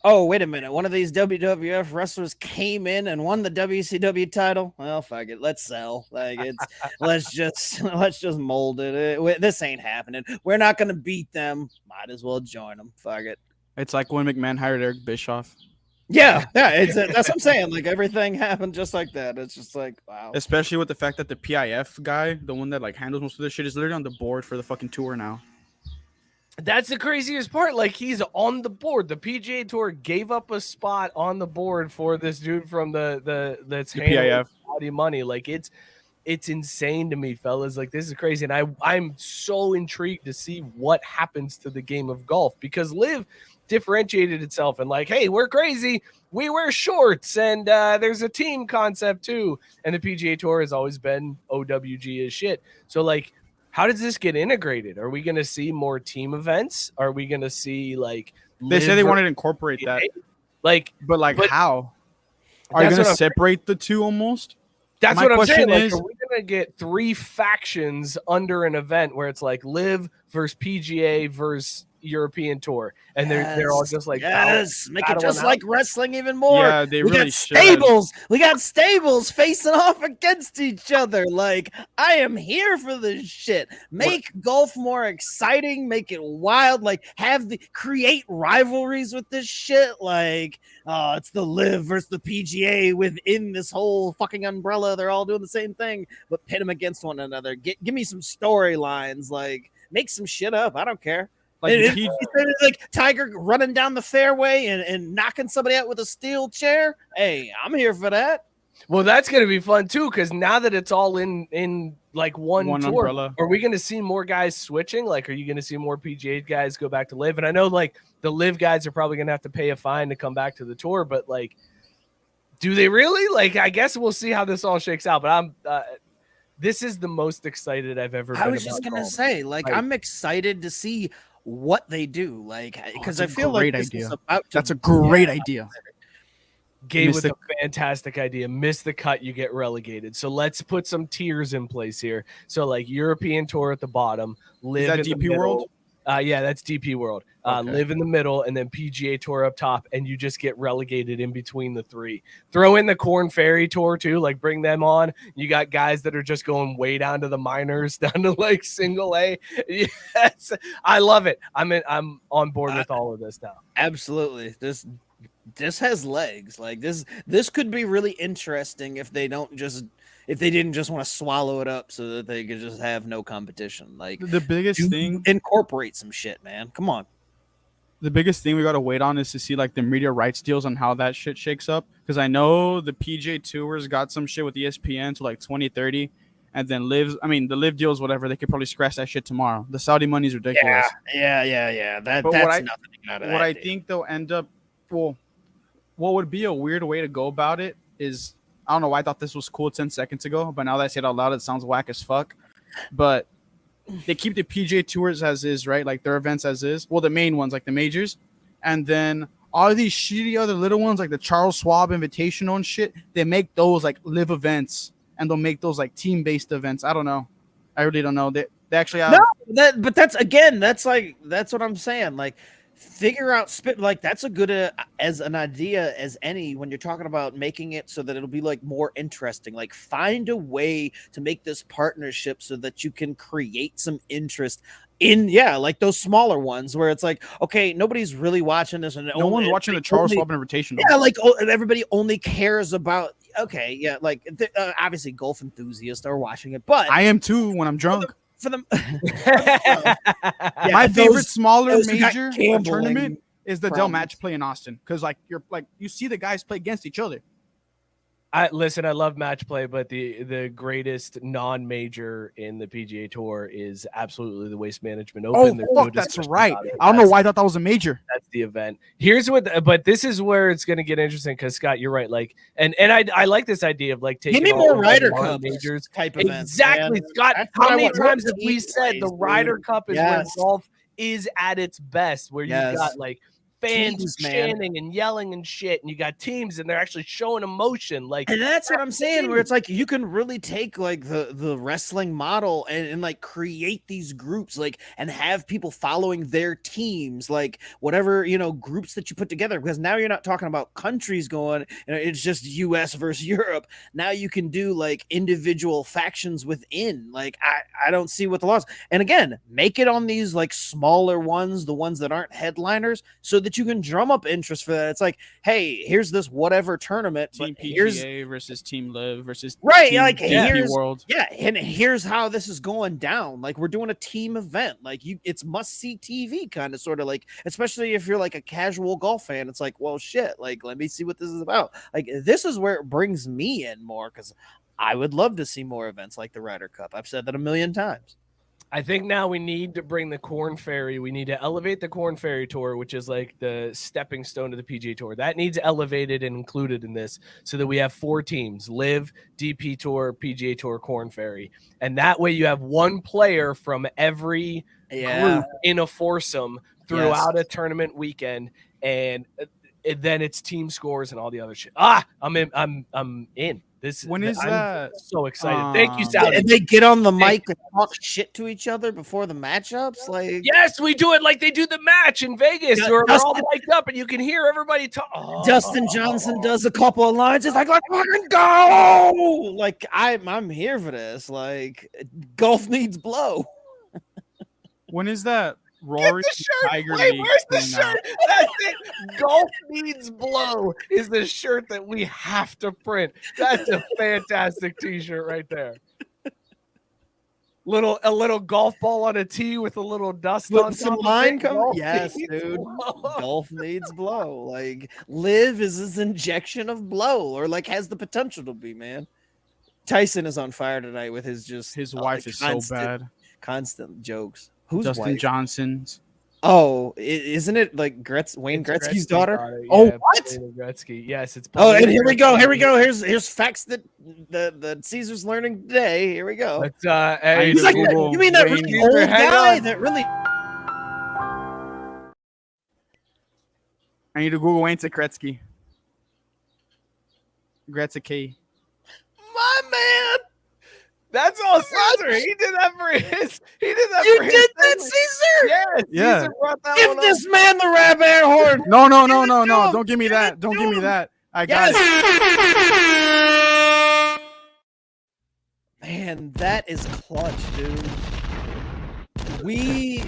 [SPEAKER 8] oh, wait a minute. One of these WWF wrestlers came in and won the WCW title. Well, fuck it. Let's sell. Like it's let's just mold it. This ain't happening. We're not gonna beat them. Might as well join them. Fuck it.
[SPEAKER 3] It's like when McMahon hired Eric Bischoff.
[SPEAKER 8] Yeah, it's that's what I'm saying. Like everything happened just like that. It's just like wow.
[SPEAKER 3] Especially with the fact that the PIF guy, the one that like handles most of this shit, is literally on the board for the fucking tour now.
[SPEAKER 7] That's the craziest part. Like he's on the board. The PGA Tour gave up a spot on the board for this dude from that's
[SPEAKER 3] The
[SPEAKER 7] handling
[SPEAKER 3] PIF.
[SPEAKER 7] Saudi money. Like it's insane to me, fellas. Like this is crazy, and I'm so intrigued to see what happens to the game of golf because Liv differentiated itself and like, hey, we're crazy. We wear shorts, and there's a team concept too. And the PGA Tour has always been OWG as shit. So like, how does this get integrated? Are we going to see more team events? Are we going to see like
[SPEAKER 3] They say they wanted to incorporate that,
[SPEAKER 7] like,
[SPEAKER 3] but how? Are you going to separate the two almost?
[SPEAKER 7] That's
[SPEAKER 3] My
[SPEAKER 7] what I'm
[SPEAKER 3] question
[SPEAKER 7] saying.
[SPEAKER 3] is,
[SPEAKER 7] like, are we going to get 3 factions under an event where it's like Liv versus PGA versus European Tour, and they're all just like
[SPEAKER 8] make it just like wrestling even more.
[SPEAKER 3] Yeah, they
[SPEAKER 8] we
[SPEAKER 3] really
[SPEAKER 8] got
[SPEAKER 3] should.
[SPEAKER 8] stables. We got stables facing off against each other. Like I am here for this shit. Make golf more exciting. Make it wild. Like create rivalries with this shit. Like it's the Liv versus the PGA within this whole fucking umbrella. They're all doing the same thing, but pit them against one another. Give me some storylines. Like make some shit up. I don't care. Like Tiger running down the fairway and knocking somebody out with a steel chair. Hey, I'm here for that.
[SPEAKER 7] Well, that's going to be fun too, because now that it's all in like one tour,
[SPEAKER 3] umbrella.
[SPEAKER 7] Are we going to see more guys switching? Like, are you going to see more PGA guys go back to Liv? And I know like the Liv guys are probably going to have to pay a fine to come back to the tour, but like, do they really? Like, I guess we'll see how this all shakes out. But this is the most excited I've ever been.
[SPEAKER 8] I was just going to say, like, I'm excited to see what they do, like, because I feel like this is about to,
[SPEAKER 3] that's a great idea.
[SPEAKER 7] Gabe with a fantastic idea. Miss the cut, you get relegated. So let's put some tiers in place here. So like European Tour at the bottom, Live
[SPEAKER 3] is that
[SPEAKER 7] in
[SPEAKER 3] DP World?
[SPEAKER 7] Yeah, that's DP World.
[SPEAKER 3] Okay.
[SPEAKER 7] Live in the middle, and then PGA Tour up top, and you just get relegated in between the 3. Throw in the Corn Ferry Tour too, like bring them on. You got guys that are just going way down to the minors, down to like single A. Yes, I love it. I'm on board with all of this now.
[SPEAKER 8] Absolutely, this has legs. Like this could be really interesting if they didn't just want to swallow it up so that they could just have no competition. Like
[SPEAKER 3] the biggest thing,
[SPEAKER 8] incorporate some shit, man. Come on.
[SPEAKER 3] The biggest thing we got to wait on is to see like the media rights deals on how that shit shakes up. Because I know the PGA Tours got some shit with ESPN to like 2030, and then the Live deals, whatever, they could probably scratch that shit tomorrow. The Saudi money's ridiculous.
[SPEAKER 8] Yeah. That's
[SPEAKER 3] what
[SPEAKER 8] nothing out of that.
[SPEAKER 3] What I think they'll end up, well, what would be a weird way to go about it is, I don't know why I thought this was cool 10 seconds ago, but now that I say it out loud, it sounds whack as fuck. But they keep the PGA Tours as is, right? Like their events as is. Well, the main ones, like the majors. And then all these shitty other little ones, like the Charles Schwab Invitational and shit, they make those like live events, and they'll make those like team-based events. I don't know. I really don't know. They actually have...
[SPEAKER 8] but that's what I'm saying. Like, figure out like that's a good as an idea as any when you're talking about making it so that it'll be like more interesting. Like find a way to make this partnership so that you can create some interest in like those smaller ones where it's like, okay, nobody's really watching this and
[SPEAKER 3] no one's watching the Charles Schwab Invitational.
[SPEAKER 8] Like everybody only cares about obviously golf enthusiasts are watching it, but
[SPEAKER 3] I am too when I'm drunk.
[SPEAKER 8] For them,
[SPEAKER 3] my favorite smaller major tournament is the Dell Match Play in Austin, because like you see the guys play against each other.
[SPEAKER 7] I love match play, but the greatest non-major in the PGA Tour is absolutely the Waste Management Open.
[SPEAKER 3] Oh, fuck, that's right. I don't know why I thought that was a major.
[SPEAKER 7] That's the event. But this is where it's going to get interesting because Scott, you're right. Like, and I like this idea of like taking
[SPEAKER 8] give me more Ryder
[SPEAKER 7] Cup
[SPEAKER 8] majors type events.
[SPEAKER 7] Exactly,
[SPEAKER 8] man.
[SPEAKER 7] Scott.
[SPEAKER 8] That's
[SPEAKER 7] how many
[SPEAKER 8] times
[SPEAKER 7] have we said the Ryder Cup is where golf is at its best, where you've got like fans chanting and yelling and shit, and you got teams and they're actually showing emotion, like,
[SPEAKER 8] and that's what I'm saying, where it's like you can really take like the wrestling model and like create these groups, like, and have people following their teams, like whatever groups that you put together, because now you're not talking about countries going, it's just US versus Europe. Now you can do like individual factions within. Like I don't see what the laws, and again, make it on these like smaller ones, the ones that aren't headliners, so that you can drum up interest for that. It's like, hey, here's this whatever tournament.
[SPEAKER 2] Team
[SPEAKER 8] but here's
[SPEAKER 2] PGA versus Team Live versus
[SPEAKER 8] right,
[SPEAKER 2] Team
[SPEAKER 8] like
[SPEAKER 2] DP
[SPEAKER 8] here's
[SPEAKER 2] World.
[SPEAKER 8] yeah, and here's how this is going down. Like we're doing a team event. Like it's must see TV kind of sort of like, especially if you're like a casual golf fan. It's like, well, shit. Like let me see what this is about. Like this is where it brings me in more because I would love to see more events like the Ryder Cup. I've said that a million times.
[SPEAKER 7] I think now we need to bring the Corn Ferry. We need to elevate the Corn Ferry Tour, which is like the stepping stone to the PGA Tour. That needs elevated and included in this so that we have 4 teams, Live, DP Tour, PGA Tour, Corn Ferry. And that way you have one player from every group in a foursome throughout a tournament weekend. And then it's team scores and all the other shit. I'm in.
[SPEAKER 2] When is that?
[SPEAKER 7] So excited. Thank you, Sally.
[SPEAKER 8] And they get on the mic and talk shit to each other before the matchups. Like,
[SPEAKER 7] yes, we do it like they do the match in Vegas, where we're all mic'd up and you can hear everybody talk.
[SPEAKER 8] Dustin Johnson does a couple of lines. It's like fucking go! Like I'm here for this. Like golf needs blow.
[SPEAKER 2] When is that? Rory Tiger
[SPEAKER 7] Wait,
[SPEAKER 2] League
[SPEAKER 7] where's the
[SPEAKER 2] thing out?
[SPEAKER 7] shirt? That's it. Golf needs blow is the shirt that we have to print. That's a fantastic t-shirt right there. A little golf ball on a tee with a little dust on
[SPEAKER 8] Some
[SPEAKER 7] top
[SPEAKER 8] line
[SPEAKER 7] of it.
[SPEAKER 8] coming.
[SPEAKER 7] Golf
[SPEAKER 8] Yes,
[SPEAKER 7] needs
[SPEAKER 8] dude.
[SPEAKER 7] blow.
[SPEAKER 8] Golf needs blow. Like Live is this injection of blow, or like has the potential to be. Man, Tyson is on fire tonight with his
[SPEAKER 2] wife is so bad.
[SPEAKER 8] Constant jokes. Who's
[SPEAKER 2] Justin
[SPEAKER 8] wife?
[SPEAKER 2] Johnson's.
[SPEAKER 8] Oh, isn't it like Wayne
[SPEAKER 7] It's
[SPEAKER 8] Gretzky's
[SPEAKER 7] Gretzky's
[SPEAKER 8] daughter?
[SPEAKER 7] Yeah,
[SPEAKER 8] Oh, what?
[SPEAKER 7] Paulina Gretzky. Yes, it's.
[SPEAKER 8] Oh, and
[SPEAKER 7] Paulina
[SPEAKER 8] here we go.
[SPEAKER 7] Gretzky.
[SPEAKER 8] Here we go. Here's facts that the Caesar's learning today. Here we go.
[SPEAKER 7] Let's, hey,
[SPEAKER 8] He's like,
[SPEAKER 2] Google
[SPEAKER 8] you mean that
[SPEAKER 2] Wayne
[SPEAKER 8] really old
[SPEAKER 7] hang
[SPEAKER 8] guy
[SPEAKER 7] on.
[SPEAKER 8] that really?
[SPEAKER 2] I need to Google Wayne Gretzky. Gretzky.
[SPEAKER 7] My man. That's all Cesar. He did that for his. He did that
[SPEAKER 8] You
[SPEAKER 7] for his
[SPEAKER 8] did that,
[SPEAKER 7] segment.
[SPEAKER 8] Caesar?
[SPEAKER 7] Yes,
[SPEAKER 2] Yeah.
[SPEAKER 7] Caesar brought that
[SPEAKER 8] Give
[SPEAKER 7] one
[SPEAKER 8] this
[SPEAKER 7] up.
[SPEAKER 8] man the rabbit horn.
[SPEAKER 2] No.
[SPEAKER 8] Give it to him.
[SPEAKER 2] Don't give me that. Don't give me that. I got
[SPEAKER 8] Yes.
[SPEAKER 2] it.
[SPEAKER 8] Man, that is clutch, dude. We,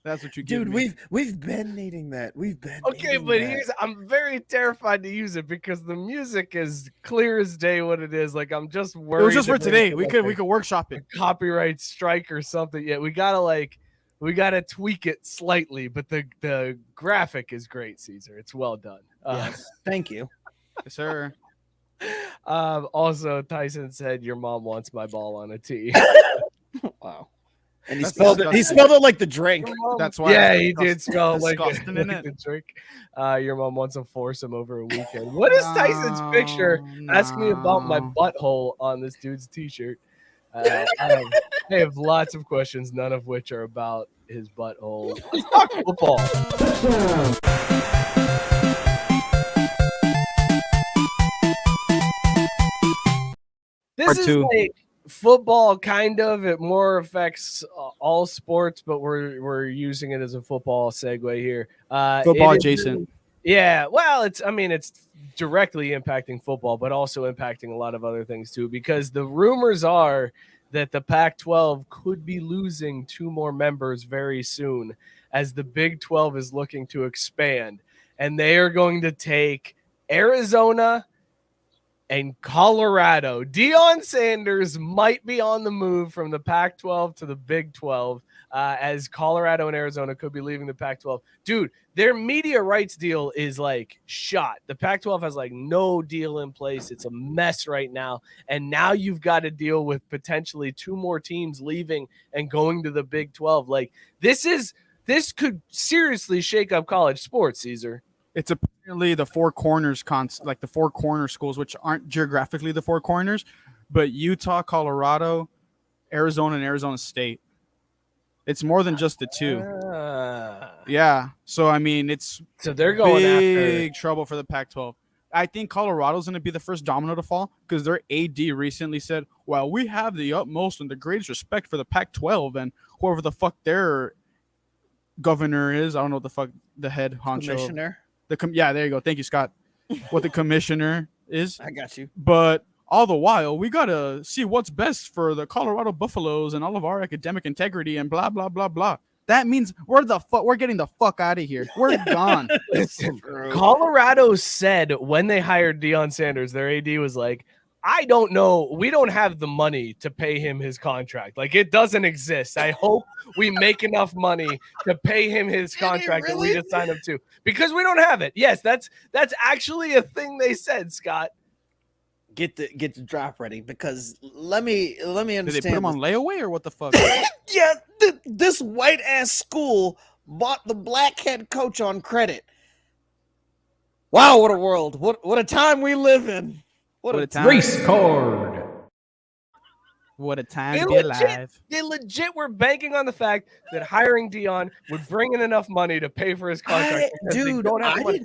[SPEAKER 2] That's what you give
[SPEAKER 8] dude,
[SPEAKER 2] me.
[SPEAKER 8] we've been needing that. We've been
[SPEAKER 7] Okay,
[SPEAKER 8] needing
[SPEAKER 7] but
[SPEAKER 8] that.
[SPEAKER 7] I'm very terrified to use it because the music is clear as day what it is. Like I'm just worried.
[SPEAKER 2] It was just for
[SPEAKER 7] that
[SPEAKER 2] today.
[SPEAKER 7] there's
[SPEAKER 2] We
[SPEAKER 7] like
[SPEAKER 2] could workshop
[SPEAKER 7] a
[SPEAKER 2] it.
[SPEAKER 7] copyright strike or something. Yeah, we gotta tweak it slightly, but the graphic is great, Caesar. It's well done.
[SPEAKER 8] Yes. Thank you.
[SPEAKER 2] Yes, sir.
[SPEAKER 7] Also, Tyson said your mom wants my ball on a tee.
[SPEAKER 8] Wow. And he
[SPEAKER 2] That's
[SPEAKER 8] spelled it. He
[SPEAKER 2] disgusting.
[SPEAKER 8] spelled it like the drink.
[SPEAKER 2] That's why.
[SPEAKER 7] Yeah,
[SPEAKER 2] it's
[SPEAKER 7] he did spell it like
[SPEAKER 2] disgusting, isn't
[SPEAKER 7] a
[SPEAKER 2] it?
[SPEAKER 7] drink. Your mom wants a foursome over a weekend. What is Tyson's picture? Ask me about my butthole on this dude's t-shirt. I have lots of questions, none of which are about his butthole. Let's talk football. This
[SPEAKER 2] Part
[SPEAKER 7] is
[SPEAKER 2] two.
[SPEAKER 7] like football, kind of. It more affects all sports, but we're using it as a football segue here.
[SPEAKER 2] Football
[SPEAKER 7] it is-
[SPEAKER 2] adjacent.
[SPEAKER 7] Yeah, well, it's directly impacting football, but also impacting a lot of other things too, because the rumors are that the Pac-12 could be losing 2 more members very soon as the Big 12 is looking to expand, and they are going to take Arizona and Colorado. Deion Sanders might be on the move from the Pac-12 to the Big 12, as Colorado and Arizona could be leaving the Pac-12. Dude, their media rights deal is like shot. The Pac-12 has like no deal in place. It's a mess right now. And now you've got to deal with potentially 2 more teams leaving and going to the Big 12. Like this could seriously shake up college sports, Caesar.
[SPEAKER 2] It's apparently the 4 corners like the 4 corner schools, which aren't geographically the 4 corners, but Utah, Colorado, Arizona, and Arizona State. It's more than just the 2. Yeah. So I mean, it's
[SPEAKER 7] So they're going
[SPEAKER 2] big
[SPEAKER 7] after.
[SPEAKER 2] trouble for the Pac-12. I think Colorado's going to be the first domino to fall because their AD recently said, "Well, we have the utmost and the greatest respect for the Pac-12 and whoever the fuck their governor is. I don't know what the fuck the head honcho."
[SPEAKER 8] Commissioner.
[SPEAKER 2] Yeah, there you go. Thank you, Scott. What the commissioner is.
[SPEAKER 8] I got you.
[SPEAKER 2] But all the while, we got to see what's best for the Colorado Buffaloes and all of our academic integrity and blah, blah, blah, blah. that means we're getting the fuck out of here. We're gone.
[SPEAKER 7] Listen, Colorado said when they hired Deion Sanders, their AD was like, I don't know. We don't have the money to pay him his contract. Like, it doesn't exist. I hope we make enough money to pay him his contract that we just signed him to, because we don't have it. Yes, that's actually a thing they said, Scott.
[SPEAKER 8] Get the drop ready, because let me understand.
[SPEAKER 2] Did they put him on layaway or what the fuck?
[SPEAKER 8] Yeah, this white ass school bought the black head coach on credit. Wow, what a world! What a time we live in! What a
[SPEAKER 2] time.
[SPEAKER 10] Race card.
[SPEAKER 2] What a time to be alive.
[SPEAKER 7] They legit were banking on the fact that hiring Deion would bring in enough money to pay for his contract.
[SPEAKER 8] I didn't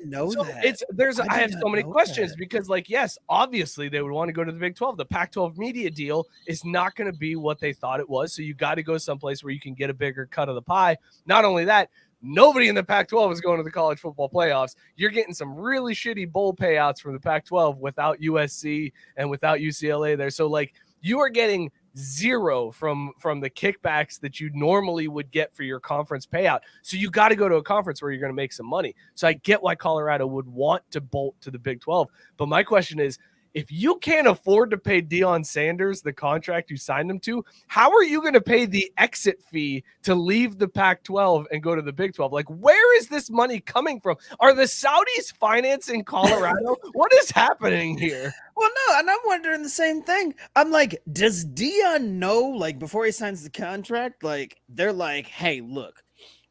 [SPEAKER 8] know that.
[SPEAKER 7] I have so many questions because, like, yes, obviously they would want to go to the Big 12. The Pac-12 media deal is not going to be what they thought it was. So you got to go someplace where you can get a bigger cut of the pie. Not only that, nobody in the Pac-12 is going to the college football playoffs. You're getting some really shitty bowl payouts from the Pac-12 without USC and without UCLA there. So, like, you are getting zero from the kickbacks that you normally would get for your conference payout. So you got to go to a conference where you're going to make some money. So I get why Colorado would want to bolt to the Big 12. But my question is, if you can't afford to pay Deion Sanders the contract you signed him to, how are you going to pay the exit fee to leave the Pac-12 and go to the Big 12? Like, where is this money coming from? Are the Saudis financing Colorado? What is happening here?
[SPEAKER 8] Well, no, and I'm wondering the same thing. I'm like, does Deion know, like, before he signs the contract, like, they're like, hey, look,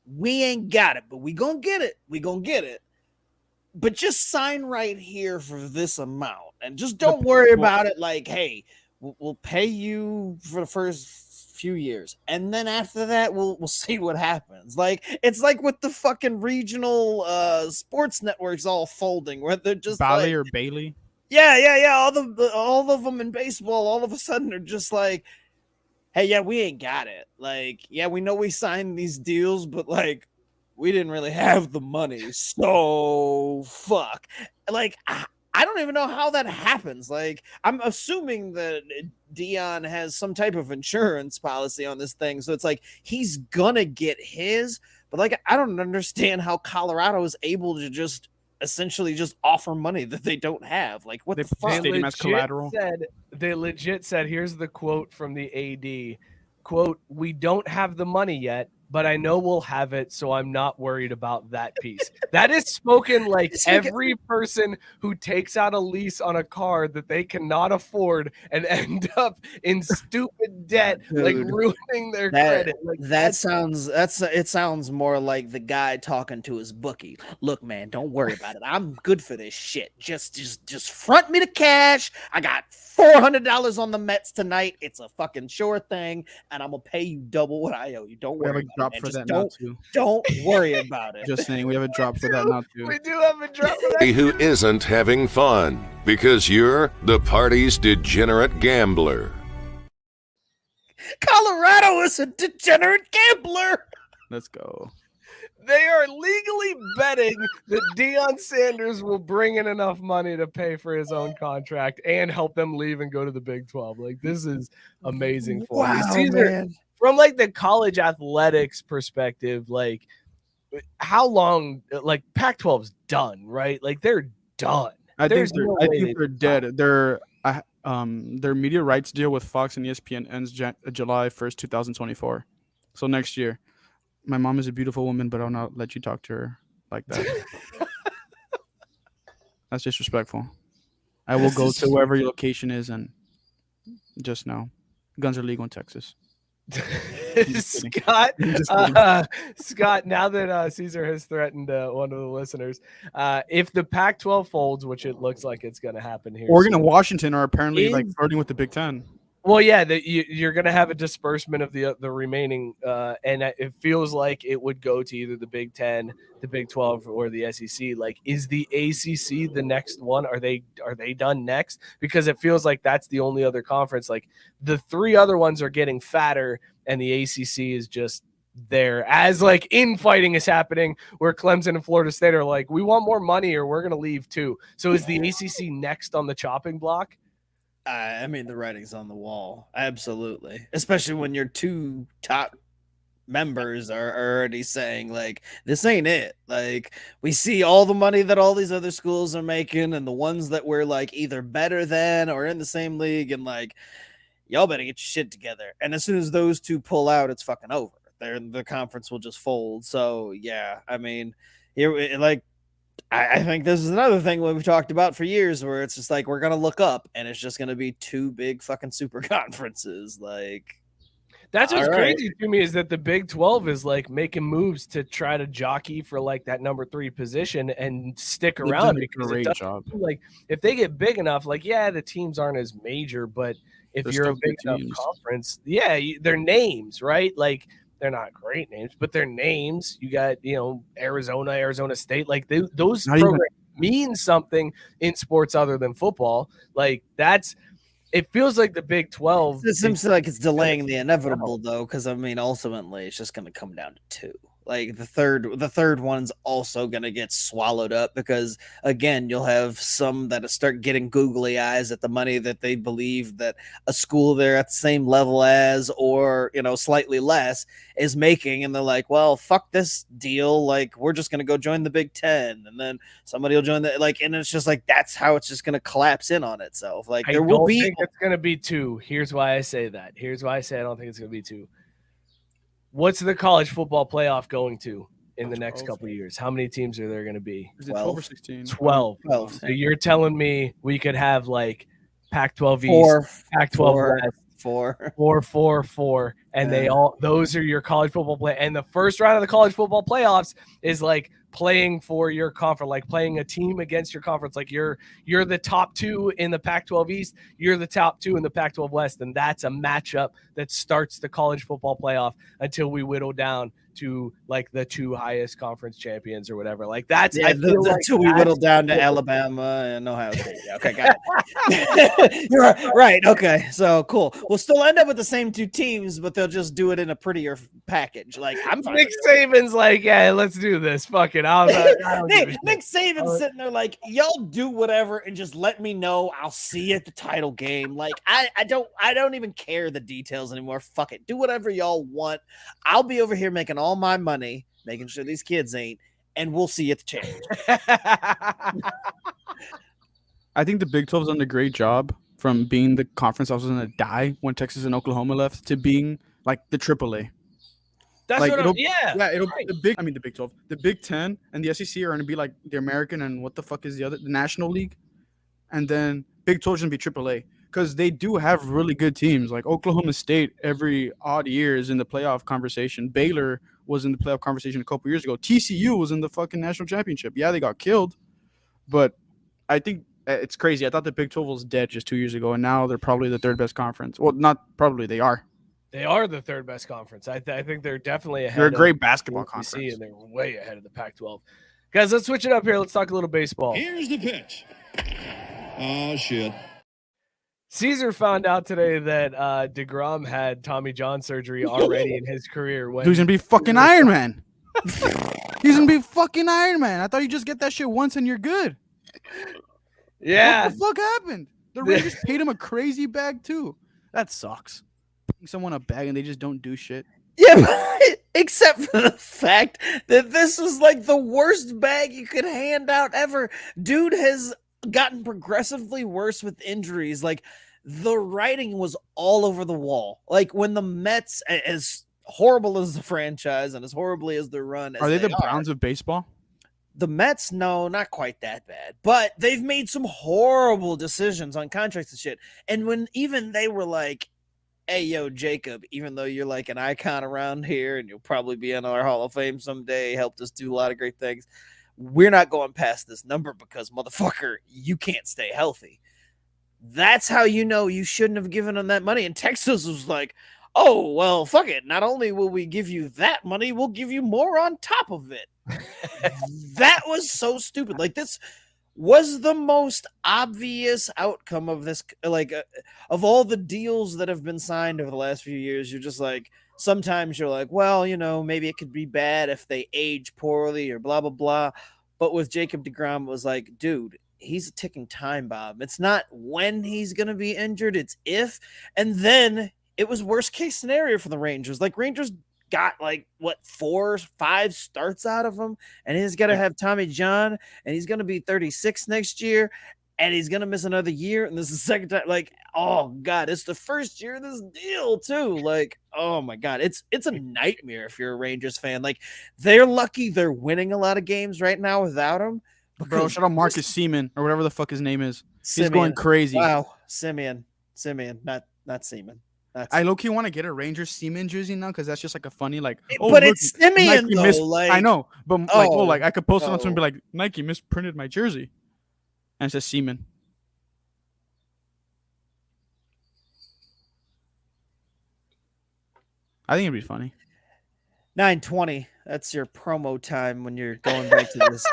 [SPEAKER 8] we ain't got it, but we gonna get it. We gonna get it. But just sign right here for this amount. And just don't worry about it. Like, hey, we'll pay you for the first few years, and then after that, we'll see what happens. Like, it's like with the fucking regional sports networks all folding, where they're just
[SPEAKER 2] Bally or Bailey.
[SPEAKER 8] Yeah. All of them in baseball, all of a sudden, are just like, hey, yeah, we ain't got it. Like, yeah, we know we signed these deals, but like, we didn't really have the money, so fuck. Like, I don't even know how that happens. Like, I'm assuming that Deion has some type of insurance policy on this thing, so it's like he's gonna get his. But like, I don't understand how Colorado is able to just essentially just offer money that they don't have. Like, what the fuck?
[SPEAKER 7] They legit said, here's the quote from the AD. Quote, we don't have the money yet, but I know we'll have it, so I'm not worried about that piece. That is spoken like every person who takes out a lease on a car that they cannot afford and end up in stupid debt, like ruining their credit. Like,
[SPEAKER 8] it sounds more like the guy talking to his bookie. Look, man, don't worry about it. I'm good for this shit. Just front me the cash. I got $400 on the Mets tonight. It's a fucking sure thing, and I'm gonna pay you double what I owe you. Don't worry about it.
[SPEAKER 2] For that not to.
[SPEAKER 8] Don't worry about it.
[SPEAKER 2] Just saying, we have a drop for that not to.
[SPEAKER 7] We do have a drop for that.
[SPEAKER 6] Who isn't having fun because you're the party's degenerate gambler.
[SPEAKER 8] Colorado is a degenerate gambler.
[SPEAKER 2] Let's go.
[SPEAKER 7] They are legally betting that Deion Sanders will bring in enough money to pay for his own contract and help them leave and go to the Big 12. Like, this is amazing for me. Cesar,
[SPEAKER 8] man.
[SPEAKER 7] From like the college athletics perspective, like, how long, like, Pac-12's done, right? Like, they're done.
[SPEAKER 2] I think they're dead. Their media rights deal with Fox and ESPN ends July 1st, 2024. So next year. My mom is a beautiful woman, but I'll not let you talk to her like that. That's disrespectful. I will go to wherever your location is, and just know guns are legal in Texas.
[SPEAKER 7] Scott, now that Cesar has threatened one of the listeners, if the Pac-12 folds, which it looks like it's going to happen here,
[SPEAKER 2] Oregon and Washington are apparently like flirting with the Big Ten.
[SPEAKER 7] Well, yeah, you're going to have a disbursement of the remaining, and it feels like it would go to either the Big 10, the Big 12, or the SEC. Like, is the ACC the next one? Are they done next? Because it feels like that's the only other conference. Like, the three other ones are getting fatter, and the ACC is just there as like infighting is happening, where Clemson and Florida State are like, we want more money, or we're going to leave too. So is the ACC next on the chopping block?
[SPEAKER 8] I mean, the writing's on the wall. Absolutely. Especially when your two top members are already saying like, this ain't it. Like, we see all the money that all these other schools are making, and the ones that we're like either better than or in the same league, and like, y'all better get your shit together. And as soon as those two pull out, it's fucking over. The conference will just fold. So yeah, I mean, here, like, I think this is another thing we've talked about for years, where it's just like, we're gonna look up and it's just gonna be two big fucking super conferences. Like,
[SPEAKER 7] that's what's crazy to me, is that the Big 12 is like making moves to try to jockey for like that number 3 position and stick around.
[SPEAKER 3] Because great job.
[SPEAKER 7] Like, if they get big enough, like, yeah, the teams aren't as major, but if you're a big enough conference, yeah, they're names, right? Like, they're not great names, but they're names. You got, Arizona, Arizona State. Like, those programs mean something in sports other than football. Like, it feels like the Big 12.
[SPEAKER 8] It seems like it's delaying the inevitable, though, because I mean, ultimately, it's just going to come down to 2. Like, the third one's also going to get swallowed up, because again, you'll have some that start getting googly eyes at the money that they believe that a school they're at the same level as, or slightly less, is making, and they're like, well, fuck this deal, like, we're just going to go join the Big 10, and then somebody will join and it's just like, that's how it's just going to collapse in on itself. Like,
[SPEAKER 7] I don't think it's going to be 2. Here's why I say that. Here's why I say I don't think it's going to be 2. What's the college football playoff going to in the next couple of years? How many teams are there going to be?
[SPEAKER 3] Is it 12 or 16?
[SPEAKER 7] 12. So you're telling me we could have like Pac-12 East, Pac-12 West, 4, and those are your college football play. And the first round of the college football playoffs is like playing for your conference, like playing a team against your conference. Like, you're the top 2 in the Pac-12 East, you're the top 2 in the Pac-12 West, and that's a matchup that starts the college football playoff until we whittle down to like the 2 highest conference champions or whatever. Like, that's
[SPEAKER 8] until we whittle down to Alabama and Ohio State. Yeah, okay, got it. You're right. Okay, so cool. We'll still end up with the same 2 teams, but they'll just do it in a prettier package. Like, I'm fine.
[SPEAKER 7] Nick Saban's like, yeah, let's do this. Fuck it.
[SPEAKER 8] Nick Saban's sitting there like, y'all do whatever and just let me know. I'll see you at the title game. Like, I don't even care the details anymore. Fuck it. Do whatever y'all want. I'll be over here making all my money, making sure these kids ain't, and we'll see you at the championship.
[SPEAKER 3] I think the Big 12 has done a great job from being the conference that was going to die when Texas and Oklahoma left to being like the AAA.
[SPEAKER 7] That's
[SPEAKER 3] like,
[SPEAKER 7] what
[SPEAKER 3] it'll
[SPEAKER 7] right.
[SPEAKER 3] the Big 12, the Big 10 and the SEC are going to be like the American, and what the fuck is the National League, and then Big 12 is going to be AAA, because they do have really good teams. Like Oklahoma State, every odd year is in the playoff conversation. Baylor was in the playoff conversation a couple years ago. TCU was in the fucking national championship. Yeah, they got killed, but I think it's crazy. I thought the Big 12 was dead just 2 years ago, and now they're probably the 3rd best conference. Well, not probably, they are.
[SPEAKER 7] They are the 3rd best conference. I think they're definitely ahead.
[SPEAKER 3] They're a great basketball conference.
[SPEAKER 7] And they're way ahead of the Pac-12. Guys, let's switch it up here. Let's talk a little baseball.
[SPEAKER 11] Here's the pitch. Oh, shit.
[SPEAKER 7] Cesar found out today that deGrom had Tommy John surgery already in his career.
[SPEAKER 3] He's going to be fucking Iron Man. He's going to be fucking Iron Man. I thought you just get that shit once and you're good.
[SPEAKER 7] Yeah.
[SPEAKER 3] What the fuck happened? The Rangers paid him a crazy bag, too. That sucks. Paying someone a bag and they just don't do shit.
[SPEAKER 8] Yeah, but except for the fact that this was like the worst bag you could hand out ever. Dude has gotten progressively worse with injuries. Like, the writing was all over the wall. Like, when the Mets, as horrible as the franchise and as horribly as the run,
[SPEAKER 3] are they the Browns of baseball?
[SPEAKER 8] The Mets, no, not quite that bad, but they've made some horrible decisions on contracts and shit. And when even they were like, hey, yo, Jacob, even though you're like an icon around here and you'll probably be in our Hall of Fame someday, helped us do a lot of great things, we're not going past this number because, motherfucker, you can't stay healthy. That's how you know you shouldn't have given them that money. And Texas was like, oh, well, fuck it. Not only will we give you that money, we'll give you more on top of it. That was so stupid. Like, this was the most obvious outcome of this. Like, of all the deals that have been signed over the last few years, you're just like, sometimes you're like, well, you know, maybe it could be bad if they age poorly or blah, blah, blah. But with Jacob deGrom, it was like, dude, he's a ticking time bomb. It's not when he's going to be injured, it's if. And then it was worst case scenario for the Rangers. Like, Rangers got like what 4 or 5 starts out of him, and he's got to have Tommy John, and he's going to be 36 next year, and he's going to miss another year, and this is the second time. Like, oh God, it's the first year of this deal too. Like, oh my God, it's a nightmare if you're a Rangers fan. Like, they're lucky they're winning a lot of games right now without him.
[SPEAKER 3] Bro, shout out Marcus Seaman or whatever the fuck his name is. He's
[SPEAKER 8] Simeon.
[SPEAKER 3] going crazy.
[SPEAKER 8] Wow, Simeon, not Seaman.
[SPEAKER 3] I low-key want to get a Rangers Seaman jersey now because that's just like a funny like.
[SPEAKER 8] Oh, but look, it's Simeon
[SPEAKER 3] Nike
[SPEAKER 8] though. Like,
[SPEAKER 3] I know, but like I could post it on Twitter and be like, Nike misprinted my jersey, and it says Seaman. I think it'd be funny.
[SPEAKER 8] 9:20. That's your promo time when you're going back to this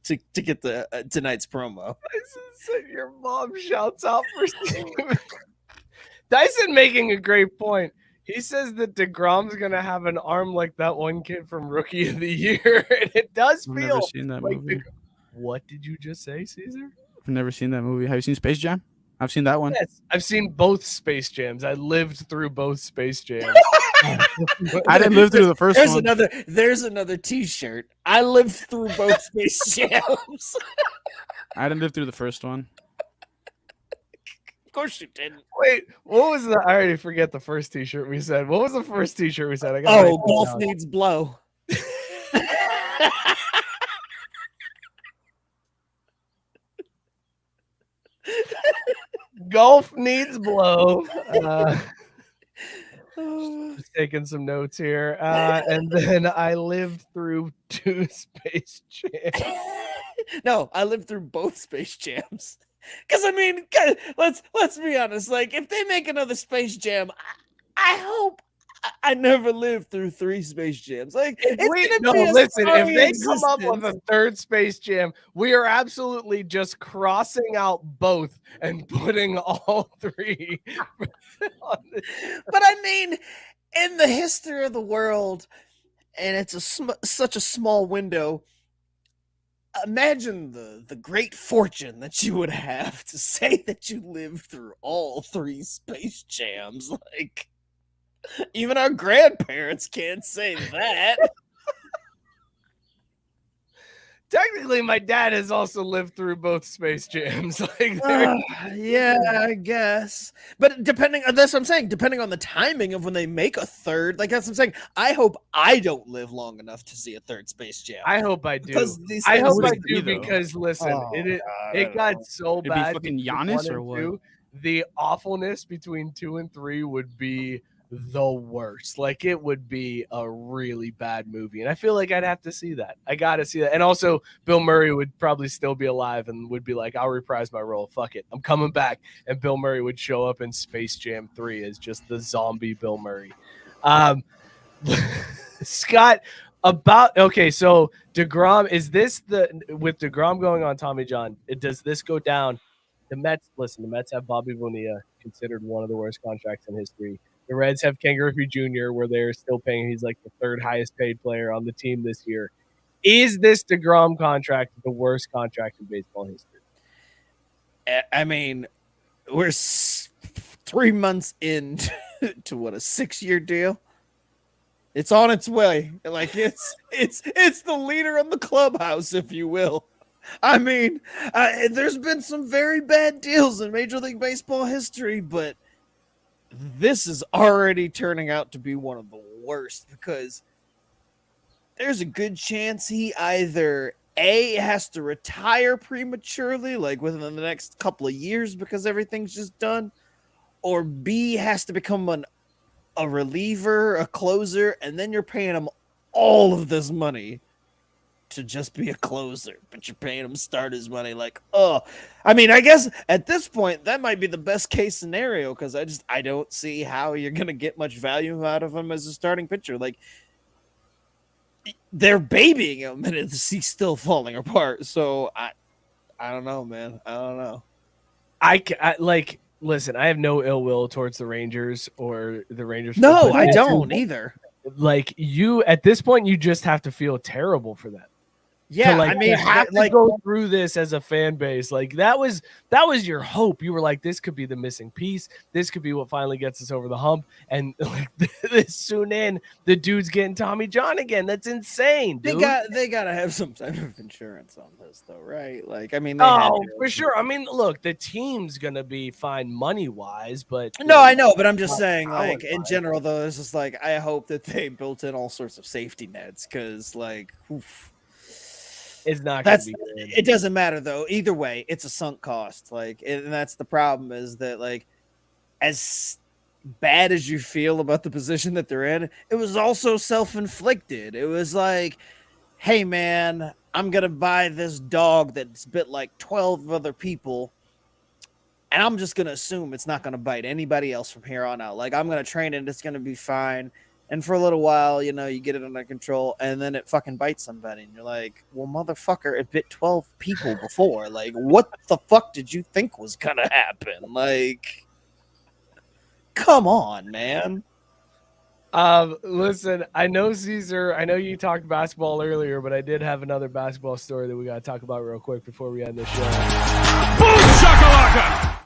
[SPEAKER 8] to get the tonight's promo.
[SPEAKER 7] Your mom shouts out for Steven. Dyson making a great point. He says that deGrom's gonna have an arm like that one kid from Rookie of the Year, and it does
[SPEAKER 3] I've
[SPEAKER 7] feel
[SPEAKER 3] never seen that
[SPEAKER 7] like
[SPEAKER 3] movie.
[SPEAKER 7] What did you just say, Cesar?
[SPEAKER 3] I've never seen that movie. Have you seen Space Jam? I've seen that one.
[SPEAKER 7] Yes, I've seen both Space Jams. I lived through both Space Jams.
[SPEAKER 3] I didn't live through the first
[SPEAKER 8] There's
[SPEAKER 3] one.
[SPEAKER 8] There's another T-shirt. I lived through both Space Jams.
[SPEAKER 3] I didn't live through the first one.
[SPEAKER 8] Of course you didn't.
[SPEAKER 7] Wait, what was the? I already forget the first T-shirt we said. What was the first T-shirt we said?
[SPEAKER 8] Golf needs blow.
[SPEAKER 7] Golf needs blow. Just taking some notes here. And then I lived through 2 Space Jams.
[SPEAKER 8] No, I lived through both Space Jams. Because I mean, let's be honest. Like, if they make another Space Jam, I hope I never lived through 3 Space Jams. Like,
[SPEAKER 7] if they come up with a third Space Jam, we are absolutely just crossing out both and putting all 3.
[SPEAKER 8] But I mean, in the history of the world, and it's such a small window. Imagine the great fortune that you would have to say that you lived through all 3 Space Jams. Like, even our grandparents can't say that.
[SPEAKER 7] Technically, my dad has also lived through both Space Jams. Like,
[SPEAKER 8] yeah, I guess. But that's what I'm saying. Depending on the timing of when they make a third, like that's what I'm saying. I hope I don't live long enough to see a third Space Jam.
[SPEAKER 7] I hope I do. Because listen, it got so
[SPEAKER 3] It'd
[SPEAKER 7] bad.
[SPEAKER 3] be fucking Giannis or what?
[SPEAKER 7] 2, the awfulness between 2 and 3 would be the worst. Like, it would be a really bad movie, and I feel like I'd have to see that. I gotta see that. And also, Bill Murray would probably still be alive and would be like, I'll reprise my role, fuck it, I'm coming back. And Bill Murray would show up in Space Jam 3 as just the zombie Bill Murray. Scott, so deGrom, is this with deGrom going on Tommy John, does this go down? The Mets have Bobby Bonilla, considered one of the worst contracts in history. The Reds have Ken Griffey Jr., where they're still paying. He's like the 3rd highest paid player on the team this year. Is this deGrom contract the worst contract in baseball history?
[SPEAKER 8] I mean, we're 3 months into what, a 6-year deal? It's on its way. Like, it's the leader of the clubhouse, if you will. I mean, there's been some very bad deals in Major League Baseball history, but this is already turning out to be one of the worst because there's a good chance he either A, has to retire prematurely, like within the next couple of years because everything's just done, or B, has to become a reliever, a closer, and then you're paying him all of this money to just be a closer, but you're paying him starters money. Like, I mean, I guess at this point that might be the best case scenario because I don't see how you're gonna get much value out of him as a starting pitcher. Like, they're babying him and he's still falling apart. So I don't know, man. I don't know.
[SPEAKER 7] Listen, I have no ill will towards the Rangers or the Rangers.
[SPEAKER 8] No, I don't either.
[SPEAKER 7] Like, you at this point, you just have to feel terrible for them.
[SPEAKER 8] Yeah,
[SPEAKER 7] like,
[SPEAKER 8] I mean,
[SPEAKER 7] to have
[SPEAKER 8] like,
[SPEAKER 7] to go through this as a fan base, like that was your hope. You were like, this could be the missing piece. This could be what finally gets us over the hump. And like this soon in, the dude's getting Tommy John again. That's insane, dude.
[SPEAKER 8] they gotta have some type of insurance on this, though, right? Like, I mean, they had
[SPEAKER 7] Oh,
[SPEAKER 8] to.
[SPEAKER 7] for sure. I mean, look, the team's gonna be fine money wise, but
[SPEAKER 8] No, I know, but I'm just saying, like, in
[SPEAKER 7] talent-wise.
[SPEAKER 8] general, though, it's just like I hope that they built in all sorts of safety nets, because, like, oof.
[SPEAKER 7] It's not gonna be good.
[SPEAKER 8] It doesn't matter though. Either way, it's a sunk cost. Like, and that's the problem, is that, like, as bad as you feel about the position that they're in, it was also self-inflicted. It was like, hey man, I'm gonna buy this dog that's bit like 12 other people, and I'm just gonna assume it's not gonna bite anybody else from here on out. Like, I'm gonna train it, it's gonna be fine. And for a little while, you know, you get it under control, and then it fucking bites somebody. And you're like, well, motherfucker, it bit 12 people before. Like, what the fuck did you think was going to happen? Like, come on, man.
[SPEAKER 7] Listen, I know, Cesar, I know you talked basketball earlier, but I did have another basketball story that we got to talk about real quick before we end the show.
[SPEAKER 10] Boom shakalaka!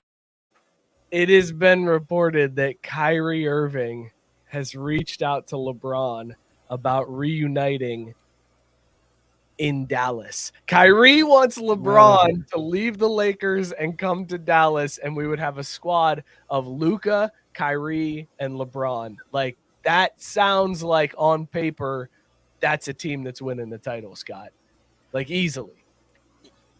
[SPEAKER 7] It has been reported that Kyrie Irving has reached out to LeBron about reuniting in Dallas. Kyrie wants LeBron to leave the Lakers and come to Dallas, and we would have a squad of Luka, Kyrie, and LeBron. Like, that sounds like, on paper, that's a team that's winning the title, Scott. Like, easily.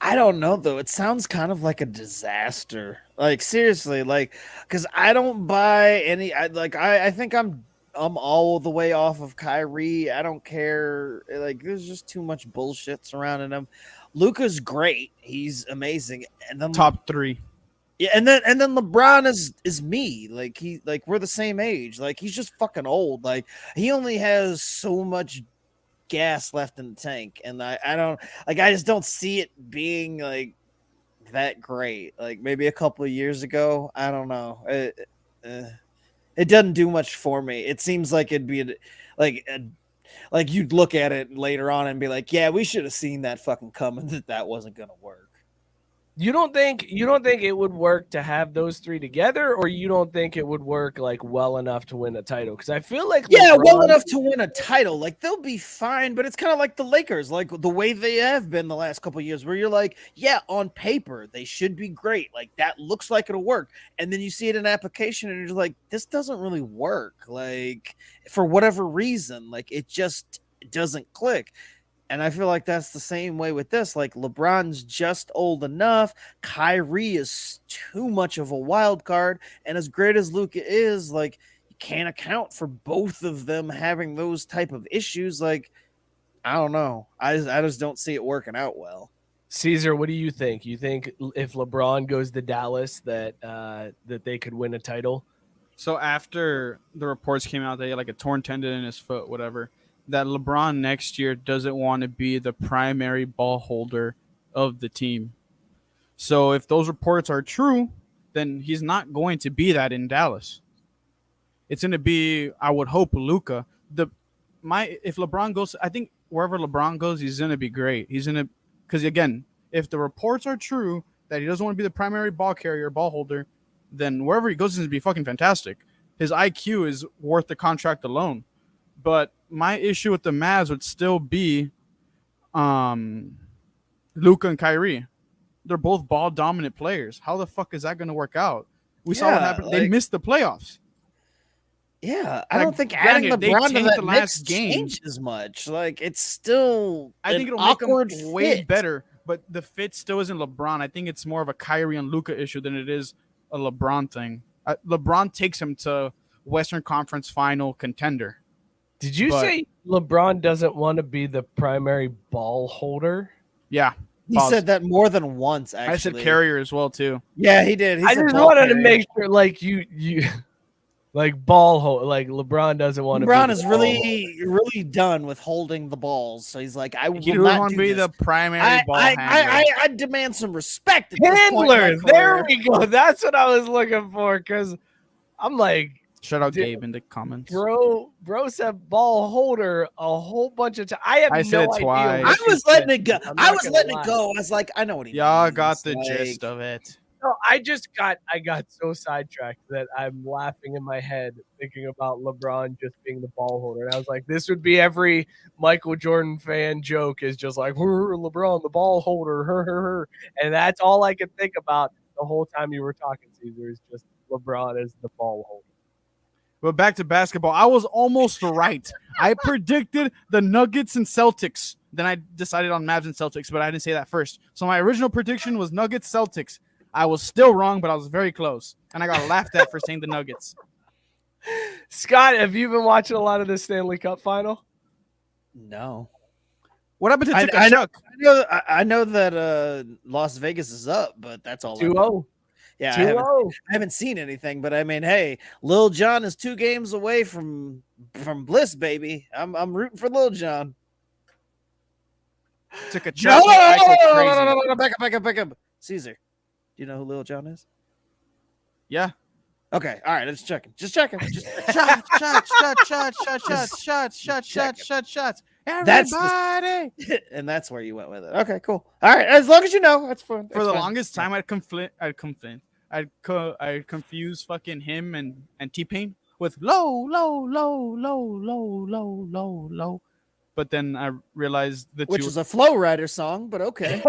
[SPEAKER 8] I don't know, though. It sounds kind of like a disaster. Like, seriously, like, because I don't buy any. I think I'm all the way off of Kyrie. I don't care. Like, there's just too much bullshit surrounding him. Luka's great. He's amazing. And then
[SPEAKER 2] Top 3.
[SPEAKER 8] yeah, and then LeBron is me. Like, we're the same age. Like, he's just fucking old. Like, he only has so much gas left in the tank, and I don't, like, I just don't see it being like that great. Like, maybe a couple of years ago, I don't know. It doesn't do much for me. It seems like it'd be like you'd look at it later on and be like, yeah, we should have seen that fucking coming, that wasn't gonna work.
[SPEAKER 7] You don't think it would work to have those three together, or you don't think it would work like well enough to win a title? Because I feel like
[SPEAKER 8] well enough to win a title. Like, they'll be fine, but it's kind of like the Lakers, like the way they have been the last couple of years, where you're like, yeah, on paper they should be great. Like, that looks like it'll work, and then you see it in application, and you're like, this doesn't really work. Like, for whatever reason, like, it doesn't click. And I feel like that's the same way with this. Like, LeBron's just old enough. Kyrie is too much of a wild card. And as great as Luka is, like, you can't account for both of them having those type of issues. Like, I don't know. I just don't see it working out well.
[SPEAKER 7] Cesar, what do you think? You think if LeBron goes to Dallas that they could win a title?
[SPEAKER 3] So after the reports came out that he had like a torn tendon in his foot, whatever, that LeBron next year doesn't want to be the primary ball holder of the team. So if those reports are true, then he's not going to be that in Dallas. It's going to be, I would hope, Luka. If LeBron goes, I think wherever LeBron goes, he's going to be great. He's going to, because again, if the reports are true that he doesn't want to be the primary ball carrier, ball holder, then wherever he goes, he's going to be fucking fantastic. His IQ is worth the contract alone. But my issue with the Mavs would still be Luka and Kyrie. They're both ball dominant players. How the fuck is that going to work out? We saw what happened. They missed the playoffs.
[SPEAKER 8] Yeah, I don't think adding LeBron to that mix changes much. Like, it's still
[SPEAKER 3] I think it'll make them way better, but the fit still isn't LeBron. I think it's more of a Kyrie and Luka issue than it is a LeBron thing. LeBron takes him to Western Conference final contender.
[SPEAKER 7] Did you say LeBron doesn't want to be the primary ball holder?
[SPEAKER 3] Yeah.
[SPEAKER 8] He said that more than once, actually.
[SPEAKER 3] I said carrier as well, too.
[SPEAKER 8] Yeah, he did.
[SPEAKER 7] I just wanted to make sure, like, you like, ball hold, like, LeBron doesn't want to be.
[SPEAKER 8] LeBron is really done with holding the balls. So he's like, I will not
[SPEAKER 3] want to be the primary ball handler.
[SPEAKER 8] I demand some respect.
[SPEAKER 7] Handler. There we go. That's what I was looking for, because I'm like,
[SPEAKER 2] Shout out
[SPEAKER 7] Dude,
[SPEAKER 2] Gabe in the comments.
[SPEAKER 7] Bro said ball holder a whole bunch of times. I
[SPEAKER 2] said it
[SPEAKER 7] idea.
[SPEAKER 2] twice.
[SPEAKER 8] I was letting it go.
[SPEAKER 7] I'm
[SPEAKER 8] I
[SPEAKER 7] not
[SPEAKER 8] was
[SPEAKER 7] gonna
[SPEAKER 8] letting
[SPEAKER 7] lie.
[SPEAKER 8] it go. I was like, I know what he
[SPEAKER 2] Y'all
[SPEAKER 8] means.
[SPEAKER 2] got the
[SPEAKER 8] Like,
[SPEAKER 2] gist of it.
[SPEAKER 7] No, I got so sidetracked that I'm laughing in my head thinking about LeBron just being the ball holder. And I was like, this would be every Michael Jordan fan joke is just like, LeBron, the ball holder. And that's all I could think about the whole time you were talking, Cesar, is just LeBron as the ball holder.
[SPEAKER 2] But back to basketball. I was almost right. I predicted the Nuggets and Celtics. Then I decided on Mavs and Celtics, but I didn't say that first. So my original prediction was Nuggets, Celtics. I was still wrong, but I was very close. And I got laughed at for saying the Nuggets.
[SPEAKER 7] Scott, have you been watching a lot of the Stanley Cup final?
[SPEAKER 8] No.
[SPEAKER 2] What happened to
[SPEAKER 8] I
[SPEAKER 2] Tkachuk?
[SPEAKER 8] know that Las Vegas is up, but that's all.
[SPEAKER 7] 2-0.
[SPEAKER 8] Yeah,
[SPEAKER 7] 2-0.
[SPEAKER 8] I haven't seen anything, but I mean, hey, Lil Jon is 2 games away from bliss, baby. I'm rooting for Lil Jon.
[SPEAKER 2] Tkachuk.
[SPEAKER 8] No, back up. Cesar, do you know who Lil Jon is?
[SPEAKER 2] Yeah.
[SPEAKER 8] Okay, all right, let's check it. Just checking.
[SPEAKER 2] Shots.
[SPEAKER 8] Everybody. And that's where you went with it. Okay, cool. All right, as long as you know, that's fine.
[SPEAKER 2] For the longest time, I'd confuse fucking him and T-Pain with low. But then I realized
[SPEAKER 8] which is a Flow Rider song, but okay.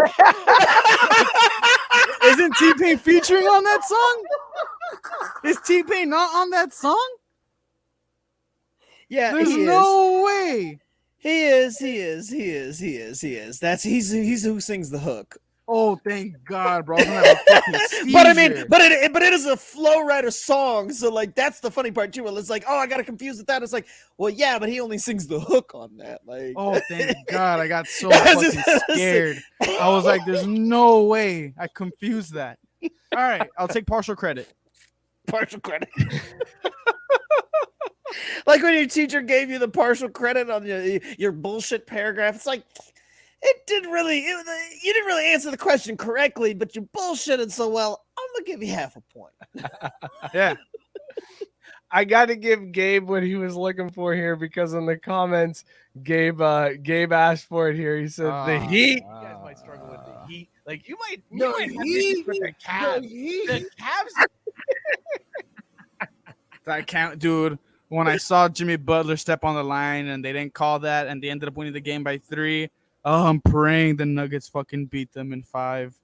[SPEAKER 2] Isn't T-Pain featuring on that song? Is T-Pain not on that song?
[SPEAKER 8] Yeah,
[SPEAKER 2] there's no way.
[SPEAKER 8] He is. That's he's who sings the hook.
[SPEAKER 2] Oh, thank God, bro. But
[SPEAKER 8] I mean, but it is a Flow Rider song, so like that's the funny part too. It's like, oh, I got to confuse with that. It's like, well, yeah, but he only sings the hook on that. Like,
[SPEAKER 2] oh, thank God, I got so fucking scared. I was like, there's no way I confused that. All right, I'll take partial credit.
[SPEAKER 8] Like when your teacher gave you the partial credit on your bullshit paragraph, it's like you didn't really answer the question correctly, but you bullshitted so well. I'm gonna give you half a point.
[SPEAKER 2] Yeah,
[SPEAKER 7] I got to give Gabe what he was looking for here because in the comments, Gabe asked for it here. He said the Heat. You guys might struggle with the Heat. Like you might have issues with the Cavs. The Cavs.
[SPEAKER 2] That count, dude. When I saw Jimmy Butler step on the line and they didn't call that and they ended up winning the game by 3, I'm praying the Nuggets fucking beat them in 5.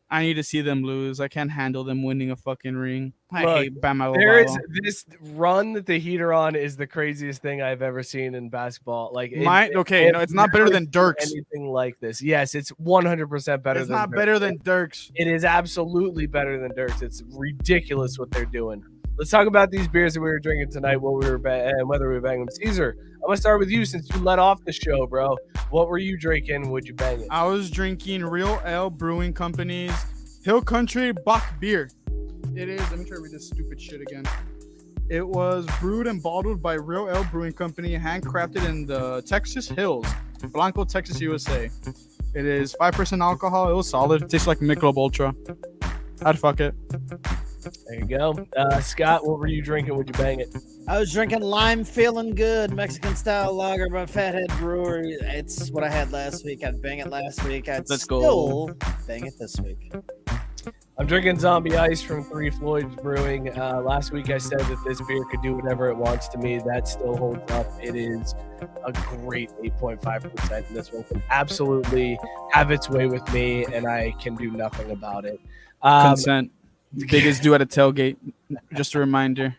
[SPEAKER 2] I need to see them lose. I can't handle them winning a fucking ring. I hate Bama.
[SPEAKER 7] There is this run that the Heat are on is the craziest thing I've ever seen in basketball. Like,
[SPEAKER 2] it's not better than Dirk's.
[SPEAKER 7] Anything like this? Yes, it's 100% better.
[SPEAKER 2] It's not better than Dirk's.
[SPEAKER 7] It is absolutely better than Dirk's. It's ridiculous what they're doing. Let's talk about these beers that we were drinking tonight, and whether we were banging them. Caesar, I'm gonna start with you since you let off the show, bro. What were you drinking? Would you bang it?
[SPEAKER 2] I was drinking Real Ale Brewing Company's Hill Country Bock beer. It is. Let me try to read this stupid shit again. It was brewed and bottled by Real Ale Brewing Company, handcrafted in the Texas Hills, Blanco, Texas, USA. It is 5% alcohol. It was solid. It tastes like Michelob Ultra. I'd fuck it.
[SPEAKER 7] There you go. Scott, what were you drinking? Would you bang it?
[SPEAKER 8] I was drinking Lime Feeling Good Mexican style lager by Fathead Brewery. It's what I had last week. I'd bang it last week.
[SPEAKER 2] Let's go.
[SPEAKER 8] Bang it this week.
[SPEAKER 7] I'm drinking Zombie Ice from Three Floyds Brewing. Last week I said that this beer could do whatever it wants to me. That still holds up. It is a great 8.5%. And this one can absolutely have its way with me, and I can do nothing about it.
[SPEAKER 2] Consent. Biggest do at a tailgate. Just a reminder.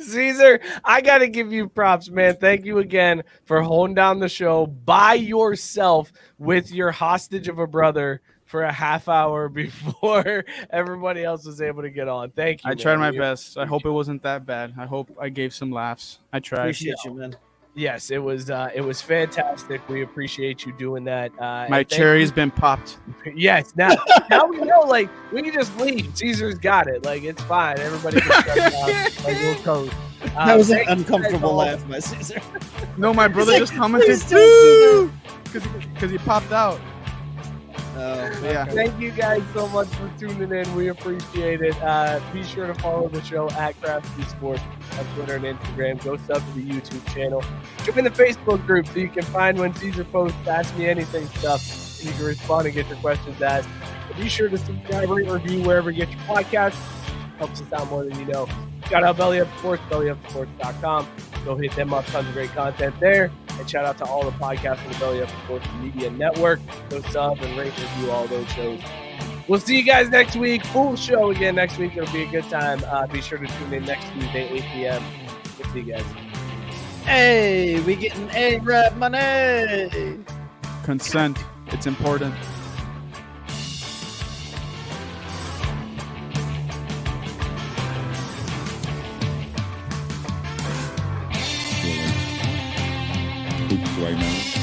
[SPEAKER 7] Caesar, I got to give you props, man. Thank you again for holding down the show by yourself with your hostage of a brother for a half hour before everybody else was able to get on. Thank you.
[SPEAKER 2] I tried my best. I hope it wasn't that bad. I hope I gave some laughs. I tried.
[SPEAKER 8] Appreciate you, man.
[SPEAKER 7] Yes, it was fantastic. We appreciate you doing that.
[SPEAKER 2] My cherry's been popped.
[SPEAKER 7] Yes, now we know, like, we can just leave. Caesar's got it. Like, it's fine. Everybody can shut it down. Like, we'll code.
[SPEAKER 8] That was an uncomfortable laugh by Cesar.
[SPEAKER 2] No, my brother just commented too because he popped out.
[SPEAKER 3] Yeah.
[SPEAKER 7] Thank you guys so much for tuning in. We appreciate it. Be sure to follow the show at Crafty Sports on Twitter and Instagram. Go sub to the YouTube channel. Join the Facebook group so you can find when Cesar posts Ask Me Anything stuff, and you can respond and get your questions asked. But be sure to subscribe, rate, review wherever you get your podcasts. Helps us out more than you know. Shout out Belly Up Sports, bellyupsports.com. Go hit them up. Tons of great content there. And shout out to all the podcasts on the Belly Up Sports Media Network. Go sub and rate and review all those shows. We'll see you guys next week. Full show again next week. It'll be a good time. Be sure to tune in next Tuesday, 8 p.m. We'll see you guys.
[SPEAKER 8] Hey, we getting A-Rap money.
[SPEAKER 3] Consent. It's important.
[SPEAKER 11] Hoops right now.